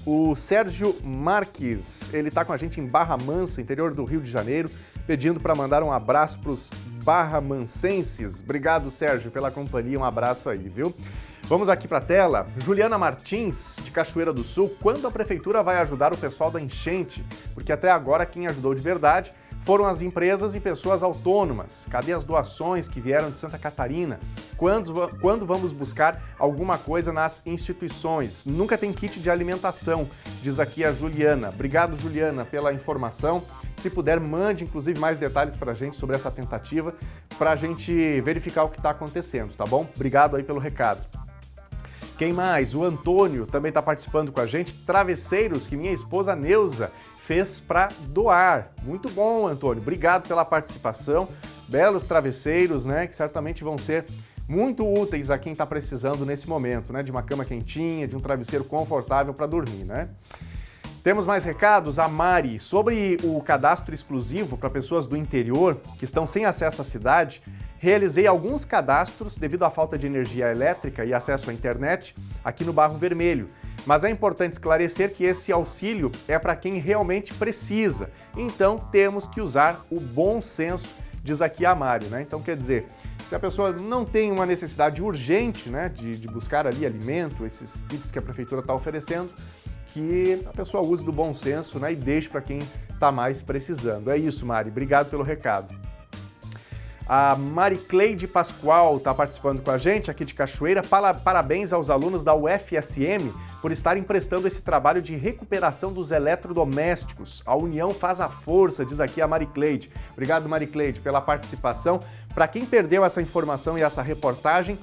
o Sérgio Marques. Ele está com a gente em Barra Mansa, interior do Rio de Janeiro, pedindo para mandar um abraço para os barramancenses. Obrigado, Sérgio, pela companhia. Um abraço aí, viu? Vamos aqui para a tela. Juliana Martins, de Cachoeira do Sul. Quando a prefeitura vai ajudar o pessoal da enchente? Porque até agora quem ajudou de verdade foram as empresas e pessoas autônomas. Cadê as doações que vieram de Santa Catarina? Quando vamos buscar alguma coisa nas instituições? Nunca tem kit de alimentação, diz aqui a Juliana. Obrigado, Juliana, pela informação. Se puder, mande, inclusive, mais detalhes para a gente sobre essa tentativa, para a gente verificar o que está acontecendo, tá bom? Obrigado aí pelo recado. Quem mais? O Antônio também está participando com a gente. Travesseiros que minha esposa Neuza fez para doar. Muito bom, Antônio. Obrigado pela participação. Belos travesseiros, né? Que certamente vão ser muito úteis a quem está precisando nesse momento, né? De uma cama quentinha, de um travesseiro confortável para dormir, né? Temos mais recados? A Mari, sobre o cadastro exclusivo para pessoas do interior que estão sem acesso à cidade, realizei alguns cadastros devido à falta de energia elétrica e acesso à internet aqui no Barro Vermelho. Mas é importante esclarecer que esse auxílio é para quem realmente precisa. Então, temos que usar o bom senso, diz aqui a Mari, né? Então, quer dizer, se a pessoa não tem uma necessidade urgente, né, de buscar ali alimento, esses kits que a prefeitura está oferecendo, que a pessoa use do bom senso, né, e deixe para quem está mais precisando. É isso, Mari. Obrigado pelo recado. A Maricleide Pascoal está participando com a gente aqui de Cachoeira. Parabéns aos alunos da UFSM por estarem prestando esse trabalho de recuperação dos eletrodomésticos. A união faz a força, diz aqui a Maricleide. Obrigado, Maricleide, pela participação. Para quem perdeu essa informação e essa reportagem,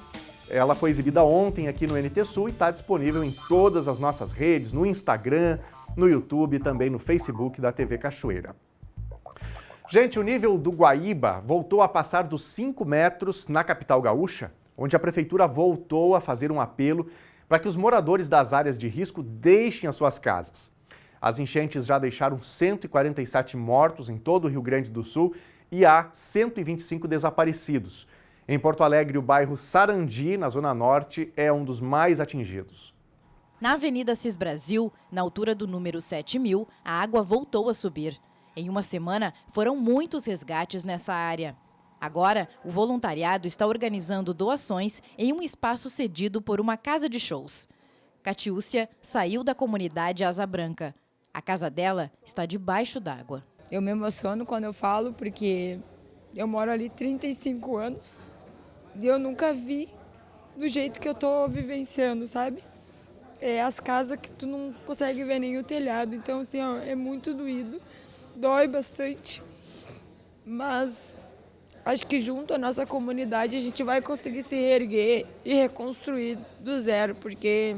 ela foi exibida ontem aqui no NT Sul e está disponível em todas as nossas redes, no Instagram, no YouTube e também no Facebook da TV Cachoeira. Gente, o nível do Guaíba voltou a passar dos 5 metros na capital gaúcha, onde a prefeitura voltou a fazer um apelo para que os moradores das áreas de risco deixem as suas casas. As enchentes já deixaram 147 mortos em todo o Rio Grande do Sul e há 125 desaparecidos. Em Porto Alegre, o bairro Sarandi, na Zona Norte, é um dos mais atingidos. Na Avenida Cis Brasil, na altura do número 7000, a água voltou a subir. Em uma semana, foram muitos resgates nessa área. Agora, o voluntariado está organizando doações em um espaço cedido por uma casa de shows. Catiúcia saiu da comunidade Asa Branca. A casa dela está debaixo d'água. Eu me emociono quando eu falo, porque eu moro ali 35 anos e eu nunca vi do jeito que eu tô vivenciando, sabe? É as casas que tu não consegue ver nem o telhado, então assim, ó, é muito doído, dói bastante, mas acho que junto à nossa comunidade a gente vai conseguir se reerguer e reconstruir do zero, porque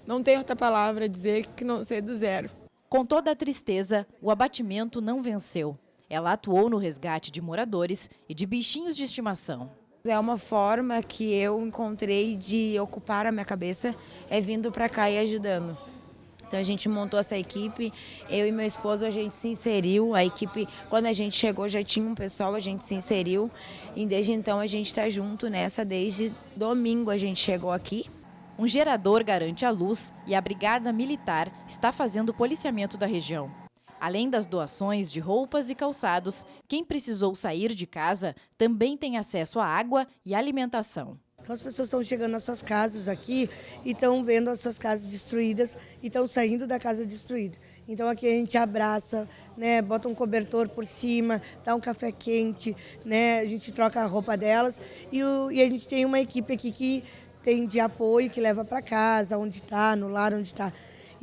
não tem outra palavra a dizer que não ser do zero. Com toda a tristeza, o abatimento não venceu. Ela atuou no resgate de moradores e de bichinhos de estimação. É uma forma que eu encontrei de ocupar a minha cabeça, é vindo para cá e ajudando. Então a gente montou essa equipe, eu e meu esposo, a gente se inseriu, a equipe, quando a gente chegou já tinha um pessoal, a gente se inseriu e desde então a gente está junto nessa, desde domingo a gente chegou aqui. Um gerador garante a luz e a Brigada Militar está fazendo o policiamento da região. Além das doações de roupas e calçados, quem precisou sair de casa também tem acesso à água e alimentação. Então as pessoas estão chegando nas suas casas aqui e estão vendo as suas casas destruídas e estão saindo da casa destruída. Então aqui a gente abraça, né, bota um cobertor por cima, dá um café quente, né, a gente troca a roupa delas e a gente tem uma equipe aqui que tem de apoio, que leva para casa, onde está, no lar onde está.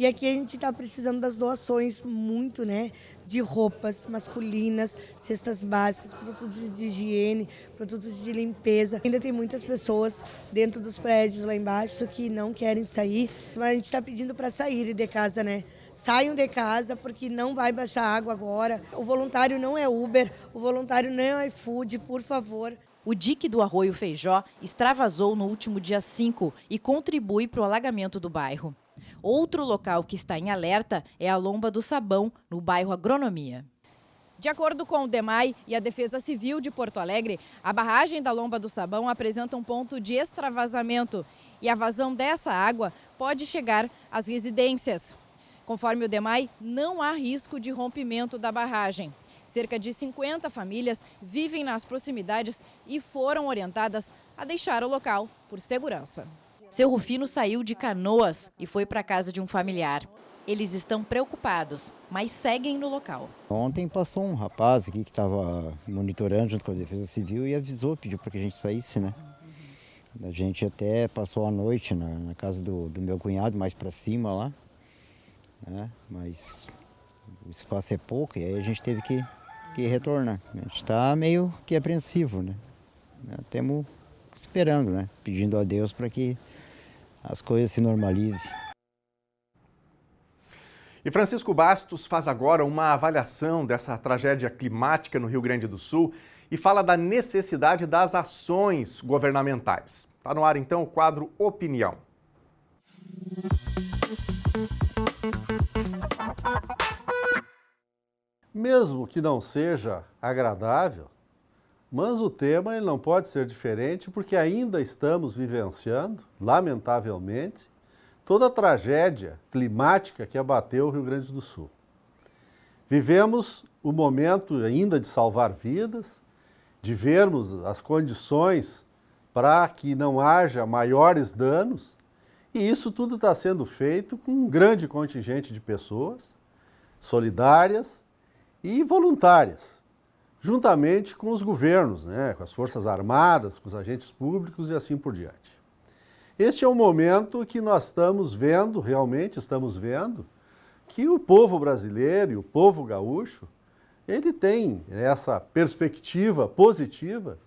E aqui a gente está precisando das doações muito, né? De roupas masculinas, cestas básicas, produtos de higiene, produtos de limpeza. Ainda tem muitas pessoas dentro dos prédios lá embaixo que não querem sair, mas a gente está pedindo para saírem de casa, né? Saiam de casa porque não vai baixar água agora. O voluntário não é Uber, o voluntário não é iFood, por favor. O dique do Arroio Feijó extravasou no último dia 5 e contribui para o alagamento do bairro. Outro local que está em alerta é a Lomba do Sabão, no bairro Agronomia. De acordo com o DEMAI e a Defesa Civil de Porto Alegre, a barragem da Lomba do Sabão apresenta um ponto de extravasamento e a vazão dessa água pode chegar às residências. Conforme o DEMAI, não há risco de rompimento da barragem. Cerca de 50 famílias vivem nas proximidades e foram orientadas a deixar o local por segurança. Seu Rufino saiu de Canoas e foi para a casa de um familiar. Eles estão preocupados, mas seguem no local. Ontem passou um rapaz aqui que estava monitorando junto com a Defesa Civil e avisou, pediu para que a gente saísse, né? A gente até passou a noite na casa do meu cunhado, mais para cima lá, né? Mas o espaço é pouco e aí a gente teve que retornar. A gente está meio que apreensivo, né? Estamos esperando, né? Pedindo a Deus para que as coisas se normalizem. E Francisco Bastos faz agora uma avaliação dessa tragédia climática no Rio Grande do Sul e fala da necessidade das ações governamentais. Está no ar então o quadro Opinião. Mesmo que não seja agradável, mas o tema ele não pode ser diferente porque ainda estamos vivenciando, lamentavelmente, toda a tragédia climática que abateu o Rio Grande do Sul. Vivemos o momento ainda de salvar vidas, de vermos as condições para que não haja maiores danos, e isso tudo está sendo feito com um grande contingente de pessoas solidárias e voluntárias, juntamente com os governos, né, com as Forças Armadas, com os agentes públicos e assim por diante. Este é um momento que nós estamos vendo, realmente estamos vendo, que o povo brasileiro e o povo gaúcho, ele tem essa perspectiva positiva,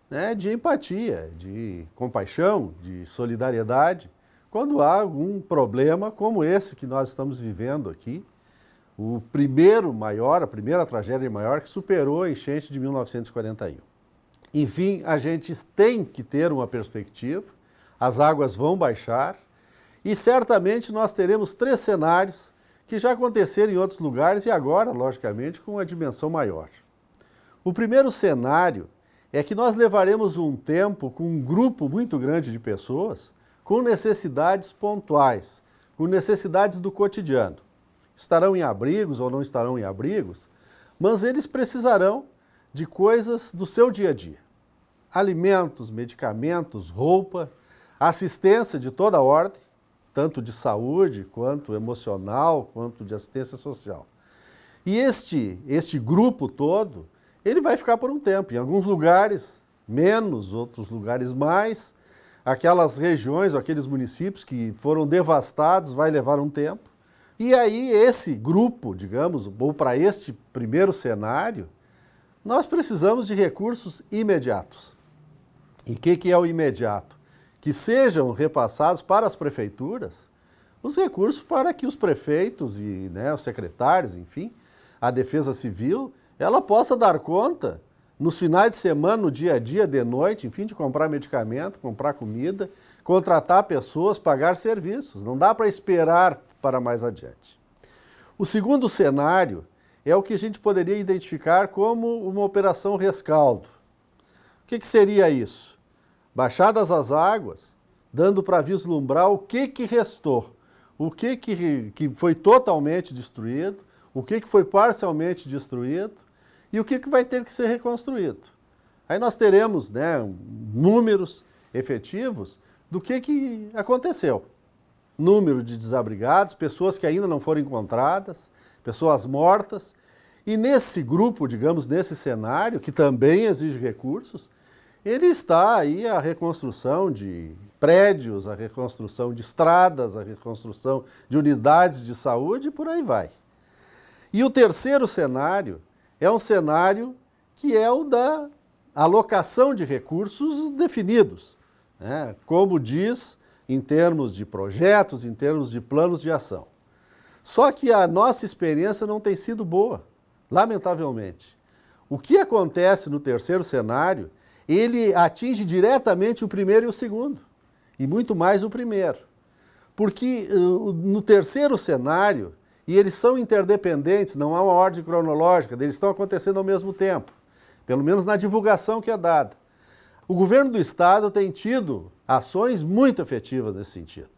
né, de empatia, de compaixão, de solidariedade, quando há algum problema como esse que nós estamos vivendo aqui, o primeiro maior, a primeira tragédia maior que superou a enchente de 1941. Enfim, a gente tem que ter uma perspectiva, as águas vão baixar e certamente nós teremos 3 cenários que já aconteceram em outros lugares e agora, logicamente, com uma dimensão maior. O primeiro cenário é que nós levaremos um tempo com um grupo muito grande de pessoas com necessidades pontuais, com necessidades do cotidiano. Estarão em abrigos ou não estarão em abrigos, mas eles precisarão de coisas do seu dia a dia. Alimentos, medicamentos, roupa, assistência de toda ordem, tanto de saúde, quanto emocional, quanto de assistência social. E este grupo todo, ele vai ficar por um tempo, em alguns lugares menos, outros lugares mais, aquelas regiões, aqueles municípios que foram devastados, vai levar um tempo. E aí esse grupo, digamos, ou para este primeiro cenário, nós precisamos de recursos imediatos. E o que é o imediato? Que sejam repassados para as prefeituras os recursos para que os prefeitos e, né, os secretários, enfim, a Defesa Civil, ela possa dar conta nos finais de semana, no dia a dia, de noite, enfim, de comprar medicamento, comprar comida, contratar pessoas, pagar serviços. Não dá para esperar para mais adiante. O segundo cenário é o que a gente poderia identificar como uma operação rescaldo. O que seria isso? Baixadas as águas, dando para vislumbrar o que restou, o que foi totalmente destruído, o que foi parcialmente destruído e o que vai ter que ser reconstruído. Aí nós teremos, né, números efetivos do que aconteceu. Número de desabrigados, pessoas que ainda não foram encontradas, pessoas mortas. E nesse grupo, digamos, nesse cenário, que também exige recursos, ele está aí a reconstrução de prédios, a reconstrução de estradas, a reconstrução de unidades de saúde e por aí vai. E o terceiro cenário é um cenário que é o da alocação de recursos definidos, né? Como diz, em termos de projetos, em termos de planos de ação. Só que a nossa experiência não tem sido boa, lamentavelmente. O que acontece no terceiro cenário, ele atinge diretamente o primeiro e o segundo, e muito mais o primeiro. Porque no terceiro cenário, e eles são interdependentes, não há uma ordem cronológica, eles estão acontecendo ao mesmo tempo, pelo menos na divulgação que é dada. O governo do estado tem tido ações muito efetivas nesse sentido.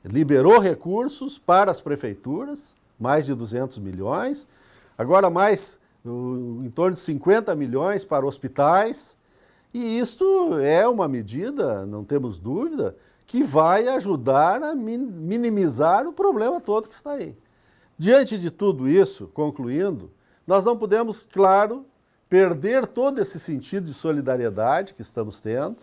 Liberou recursos para as prefeituras, mais de 200 milhões, agora mais em torno de 50 milhões para hospitais, e isto é uma medida, não temos dúvida, que vai ajudar a minimizar o problema todo que está aí. Diante de tudo isso, concluindo, nós não podemos, claro, perder todo esse sentido de solidariedade que estamos tendo,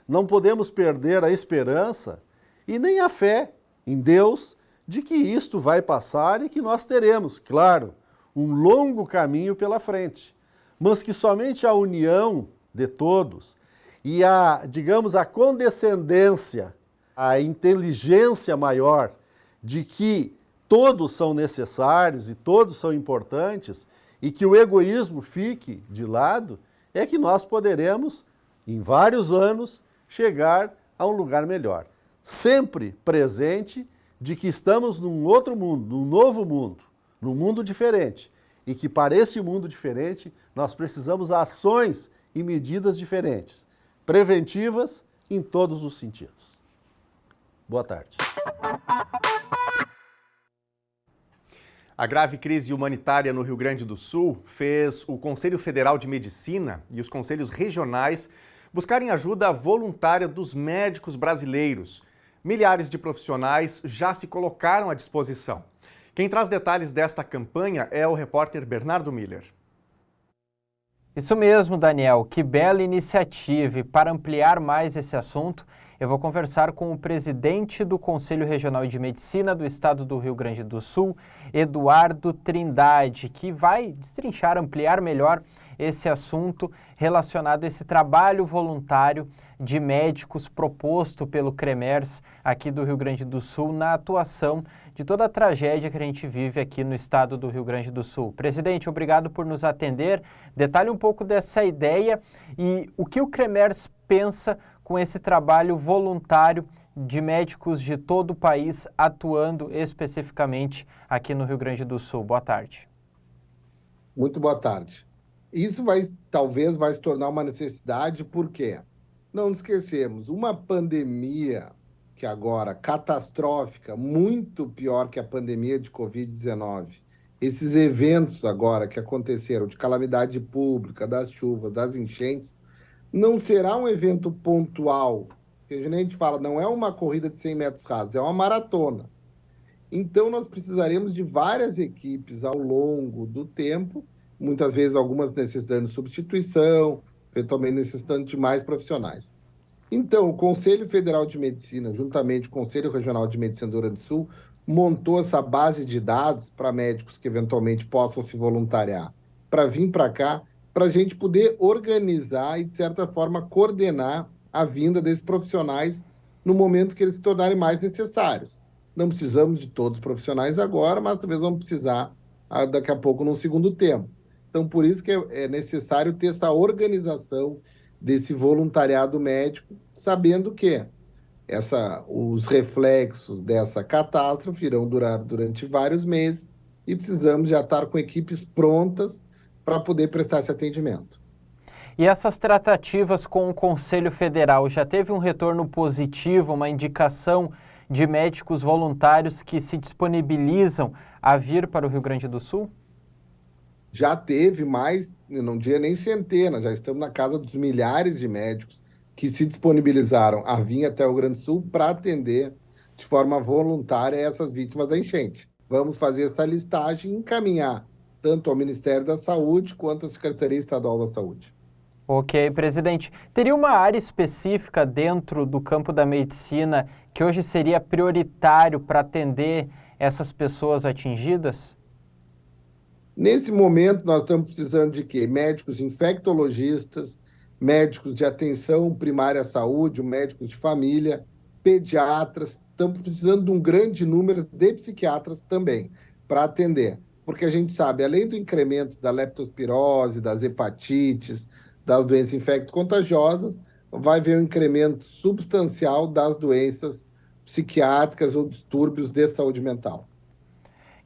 não podemos perder a esperança e nem a fé em Deus de que isto vai passar e que nós teremos, claro, um longo caminho pela frente, mas que somente a união de todos e digamos, a condescendência, a inteligência maior de que todos são necessários e todos são importantes e que o egoísmo fique de lado, é que nós poderemos, em vários anos, chegar a um lugar melhor. Sempre presente de que estamos num outro mundo, num novo mundo, num mundo diferente. E que para esse mundo diferente, nós precisamos ações e medidas diferentes, preventivas em todos os sentidos. Boa tarde. A grave crise humanitária no Rio Grande do Sul fez o Conselho Federal de Medicina e os conselhos regionais buscarem ajuda voluntária dos médicos brasileiros. Milhares de profissionais já se colocaram à disposição. Quem traz detalhes desta campanha é o repórter Bernardo Miller. Isso mesmo, Daniel. Que bela iniciativa. E para ampliar mais esse assunto, eu vou conversar com o presidente do Conselho Regional de Medicina do Estado do Rio Grande do Sul, Eduardo Trindade, que vai destrinchar, ampliar melhor esse assunto relacionado a esse trabalho voluntário de médicos proposto pelo CREMERS aqui do Rio Grande do Sul na atuação de toda a tragédia que a gente vive aqui no estado do Rio Grande do Sul. Presidente, obrigado por nos atender. Detalhe um pouco dessa ideia e o que o CREMERS pensa com esse trabalho voluntário de médicos de todo o país atuando especificamente aqui no Rio Grande do Sul. Boa tarde. Muito boa tarde. Isso talvez vai se tornar uma necessidade, porque não nos esquecemos, uma pandemia que agora catastrófica, muito pior que a pandemia de Covid-19, esses eventos agora que aconteceram de calamidade pública, das chuvas, das enchentes, não será um evento pontual, que a gente fala, não é uma corrida de 100 metros rasos, é uma maratona. Então, nós precisaremos de várias equipes ao longo do tempo, muitas vezes algumas necessitando de substituição, eventualmente necessitando de mais profissionais. Então, o Conselho Federal de Medicina, juntamente com o Conselho Regional de Medicina do Rio Grande do Sul, montou essa base de dados para médicos que eventualmente possam se voluntariar, para vir para cá, para a gente poder organizar e, de certa forma, coordenar a vinda desses profissionais no momento que eles se tornarem mais necessários. Não precisamos de todos os profissionais agora, mas talvez vamos precisar daqui a pouco, num segundo tempo. Então, por isso que é necessário ter essa organização desse voluntariado médico, sabendo que os reflexos dessa catástrofe irão durar durante vários meses e precisamos já estar com equipes prontas para poder prestar esse atendimento. E essas tratativas com o Conselho Federal, já teve um retorno positivo, uma indicação de médicos voluntários que se disponibilizam a vir para o Rio Grande do Sul? Já teve mais, não diria nem centenas, já estamos na casa dos milhares de médicos que se disponibilizaram a vir até o Rio Grande do Sul para atender de forma voluntária essas vítimas da enchente. Vamos fazer essa listagem e encaminhar tanto ao Ministério da Saúde quanto à Secretaria Estadual da Saúde. Ok, presidente. Teria uma área específica dentro do campo da medicina que hoje seria prioritário para atender essas pessoas atingidas? Nesse momento, nós estamos precisando de quê? Médicos infectologistas, médicos de atenção primária à saúde, médicos de família, pediatras. Estamos precisando de um grande número de psiquiatras também para atender. Porque a gente sabe, além do incremento da leptospirose, das hepatites, das doenças infecto-contagiosas, vai haver um incremento substancial das doenças psiquiátricas ou distúrbios de saúde mental.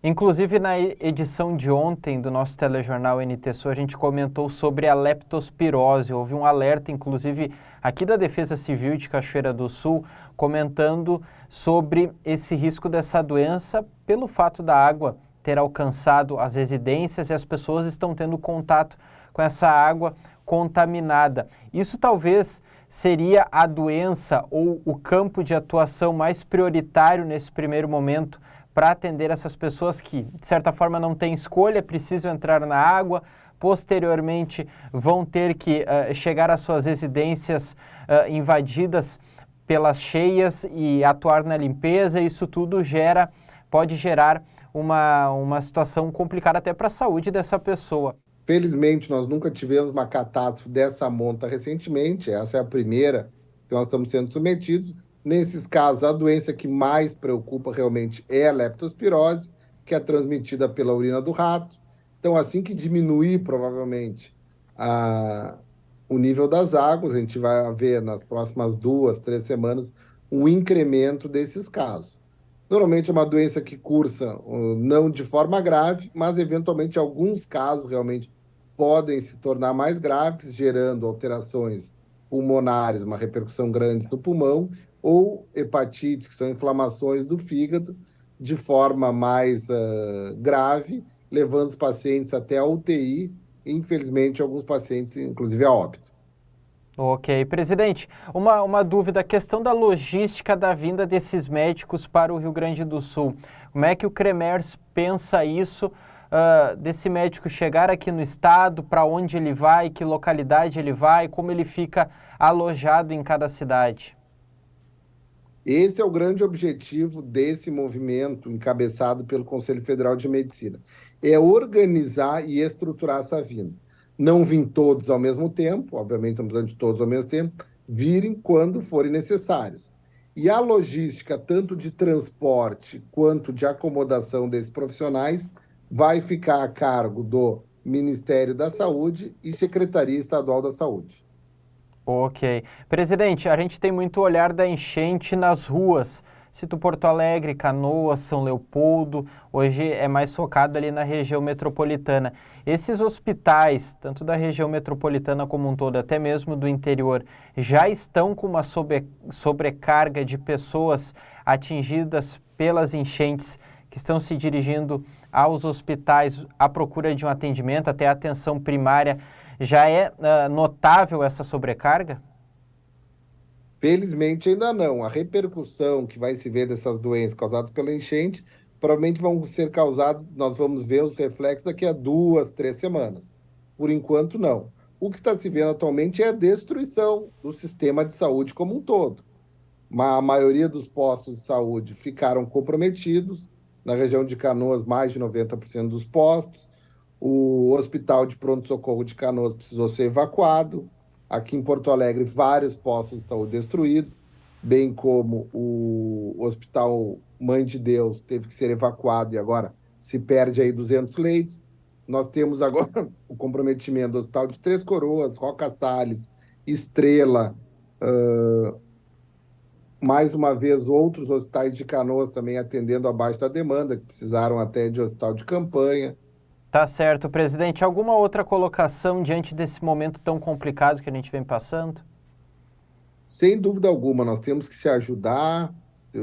Inclusive, na edição de ontem do nosso telejornal NT Sul, a gente comentou sobre a leptospirose. Houve um alerta, inclusive, aqui da Defesa Civil de Cachoeira do Sul, comentando sobre esse risco dessa doença pelo fato da água ter alcançado as residências e as pessoas estão tendo contato com essa água contaminada. Isso talvez seria a doença ou o campo de atuação mais prioritário nesse primeiro momento para atender essas pessoas que, de certa forma, não têm escolha, precisam entrar na água, posteriormente vão ter que chegar às suas residências invadidas pelas cheias e atuar na limpeza. Isso tudo pode gerar uma situação complicada até para a saúde dessa pessoa. Felizmente, nós nunca tivemos uma catástrofe dessa monta recentemente. Essa é a primeira que nós estamos sendo submetidos. Nesses casos, a doença que mais preocupa realmente é a leptospirose, que é transmitida pela urina do rato. Então, assim que diminuir, provavelmente, o nível das águas, a gente vai ver nas próximas 2, 3 semanas um incremento desses casos. Normalmente é uma doença que cursa não de forma grave, mas eventualmente alguns casos realmente podem se tornar mais graves, gerando alterações pulmonares, uma repercussão grande no pulmão, ou hepatites, que são inflamações do fígado, de forma mais grave, levando os pacientes até a UTI, e infelizmente alguns pacientes, inclusive, a óbito. Ok. Presidente, uma dúvida, a questão da logística da vinda desses médicos para o Rio Grande do Sul. Como é que o CREMERS pensa isso, desse médico chegar aqui no estado, para onde ele vai, que localidade ele vai, como ele fica alojado em cada cidade? Esse é o grande objetivo desse movimento encabeçado pelo Conselho Federal de Medicina. É organizar e estruturar essa vinda. Não vir todos ao mesmo tempo, obviamente estamos precisando de todos ao mesmo tempo, virem quando forem necessários. E a logística, tanto de transporte quanto de acomodação desses profissionais, vai ficar a cargo do Ministério da Saúde e Secretaria Estadual da Saúde. Ok. Presidente, a gente tem muito olhar da enchente nas ruas. Cito Porto Alegre, Canoas, São Leopoldo, hoje é mais focado ali na região metropolitana. Esses hospitais, tanto da região metropolitana como um todo, até mesmo do interior, já estão com uma sobrecarga de pessoas atingidas pelas enchentes que estão se dirigindo aos hospitais à procura de um atendimento, até a atenção primária. Já é notável essa sobrecarga? Felizmente ainda não. A repercussão que vai se ver dessas doenças causadas pela enchente provavelmente vão ser causadas, nós vamos ver os reflexos daqui a 2, 3 semanas. Por enquanto, não. O que está se vendo atualmente é a destruição do sistema de saúde como um todo. A maioria dos postos de saúde ficaram comprometidos. Na região de Canoas, mais de 90% dos postos. O Hospital de Pronto-Socorro de Canoas precisou ser evacuado. Aqui em Porto Alegre, vários postos de saúde destruídos, bem como o Hospital Mãe de Deus teve que ser evacuado e agora se perde aí 200 leitos. Nós temos agora o comprometimento do Hospital de Três Coroas, Roca Salles, Estrela, mais uma vez outros hospitais de Canoas também atendendo abaixo da demanda, que precisaram até de hospital de campanha. Tá certo, presidente. Alguma outra colocação diante desse momento tão complicado que a gente vem passando? Sem dúvida alguma, nós temos que se ajudar,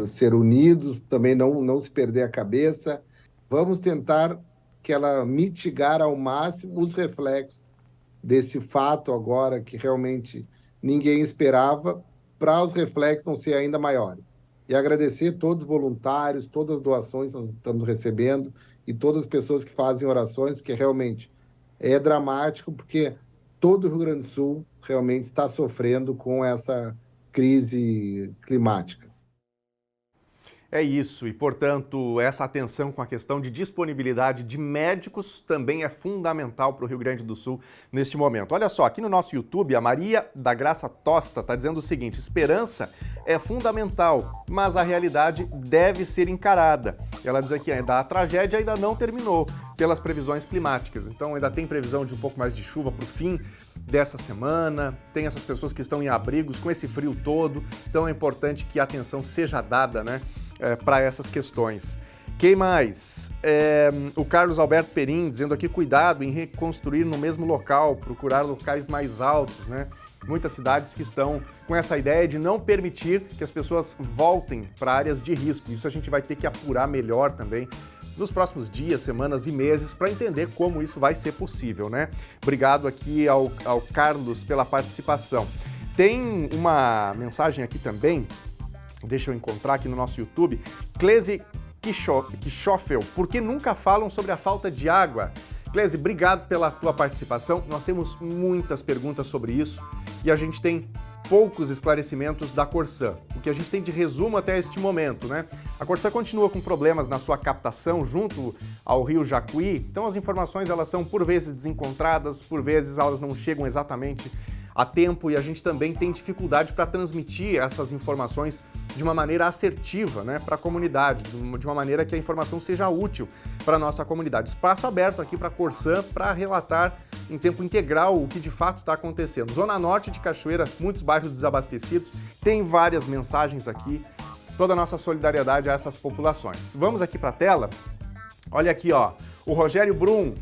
ser unidos, também não se perder a cabeça. Vamos tentar mitigar ao máximo os reflexos desse fato agora que realmente ninguém esperava, para os reflexos não serem ainda maiores. E agradecer todos os voluntários, todas as doações que nós estamos recebendo, e todas as pessoas que fazem orações, porque realmente é dramático, porque todo o Rio Grande do Sul realmente está sofrendo com essa crise climática. É isso, e portanto, essa atenção com a questão de disponibilidade de médicos também é fundamental para o Rio Grande do Sul neste momento. Olha só, aqui no nosso YouTube, a Maria da Graça Tosta está dizendo o seguinte: esperança é fundamental, mas a realidade deve ser encarada. Ela diz aqui, a tragédia ainda não terminou pelas previsões climáticas, então ainda tem previsão de um pouco mais de chuva para o fim dessa semana, tem essas pessoas que estão em abrigos com esse frio todo, então é importante que a atenção seja dada, né, para essas questões. Quem mais? O Carlos Alberto Perim dizendo aqui, cuidado em reconstruir no mesmo local, procurar locais mais altos, né? Muitas cidades que estão com essa ideia de não permitir que as pessoas voltem para áreas de risco. Isso a gente vai ter que apurar melhor também nos próximos dias, semanas e meses para entender como isso vai ser possível, né? Obrigado aqui ao Carlos pela participação. Tem uma mensagem aqui também, deixa eu encontrar aqui no nosso YouTube, Clese Kichoffel, por que nunca falam sobre a falta de água? Clese, obrigado pela tua participação, nós temos muitas perguntas sobre isso e a gente tem poucos esclarecimentos da Corsã, o que a gente tem de resumo até este momento, né? A Corsã continua com problemas na sua captação junto ao rio Jacuí, então as informações elas são por vezes desencontradas, por vezes elas não chegam exatamente a tempo e a gente também tem dificuldade para transmitir essas informações de uma maneira assertiva, né, para a comunidade, de uma maneira que a informação seja útil para a nossa comunidade. Espaço aberto aqui para a Corsã para relatar em tempo integral o que de fato está acontecendo. Zona Norte de Cachoeira, muitos bairros desabastecidos, tem várias mensagens aqui, toda a nossa solidariedade a essas populações. Vamos aqui para a tela, olha aqui, ó, o Rogério Brum.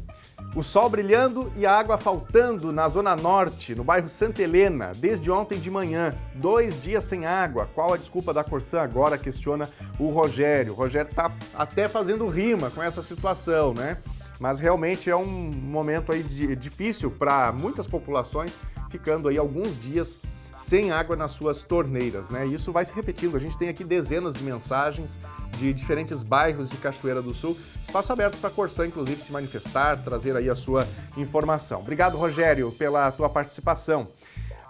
O sol brilhando e a água faltando na Zona Norte, no bairro Santa Helena, desde ontem de manhã. 2 dias sem água. Qual a desculpa da Corsã agora? Questiona o Rogério. O Rogério está até fazendo rima com essa situação, né? Mas realmente é um momento aí difícil para muitas populações, ficando aí alguns dias sem água nas suas torneiras, né? Isso vai se repetindo. A gente tem aqui dezenas de mensagens de diferentes bairros de Cachoeira do Sul. Espaço aberto para a Corsã, inclusive, se manifestar, trazer aí a sua informação. Obrigado, Rogério, pela tua participação.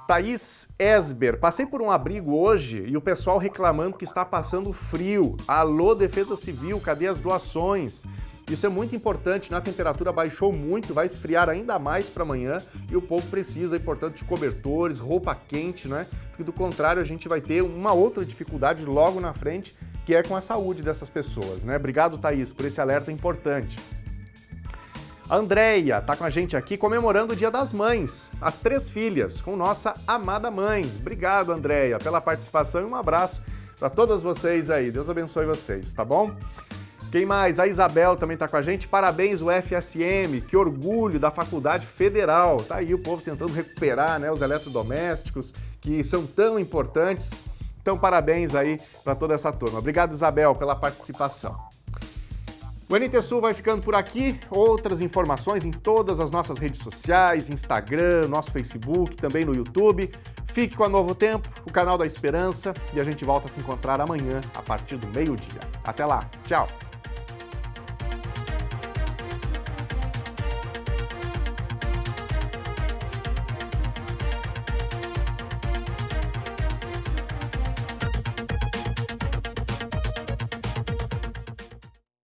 Thaís Esber, passei por um abrigo hoje e o pessoal reclamando que está passando frio. Alô, Defesa Civil, cadê as doações? Isso é muito importante, né? A temperatura baixou muito, vai esfriar ainda mais para amanhã e o povo precisa, portanto, de cobertores, roupa quente, né? Porque do contrário a gente vai ter uma outra dificuldade logo na frente, que é com a saúde dessas pessoas, né? Obrigado, Thaís, por esse alerta importante. A Andréia está com a gente aqui comemorando o Dia das Mães, as 3 filhas, com nossa amada mãe. Obrigado, Andréia, pela participação e um abraço para todas vocês aí. Deus abençoe vocês, tá bom? Quem mais? A Isabel também está com a gente. Parabéns, o FSM, que orgulho da Faculdade Federal. Tá aí o povo tentando recuperar, né, os eletrodomésticos, que são tão importantes. Então, parabéns aí para toda essa turma. Obrigado, Isabel, pela participação. O NT Sul vai ficando por aqui. Outras informações em todas as nossas redes sociais, Instagram, nosso Facebook, também no YouTube. Fique com a Novo Tempo, o canal da Esperança, e a gente volta a se encontrar amanhã, a partir do meio-dia. Até lá, tchau!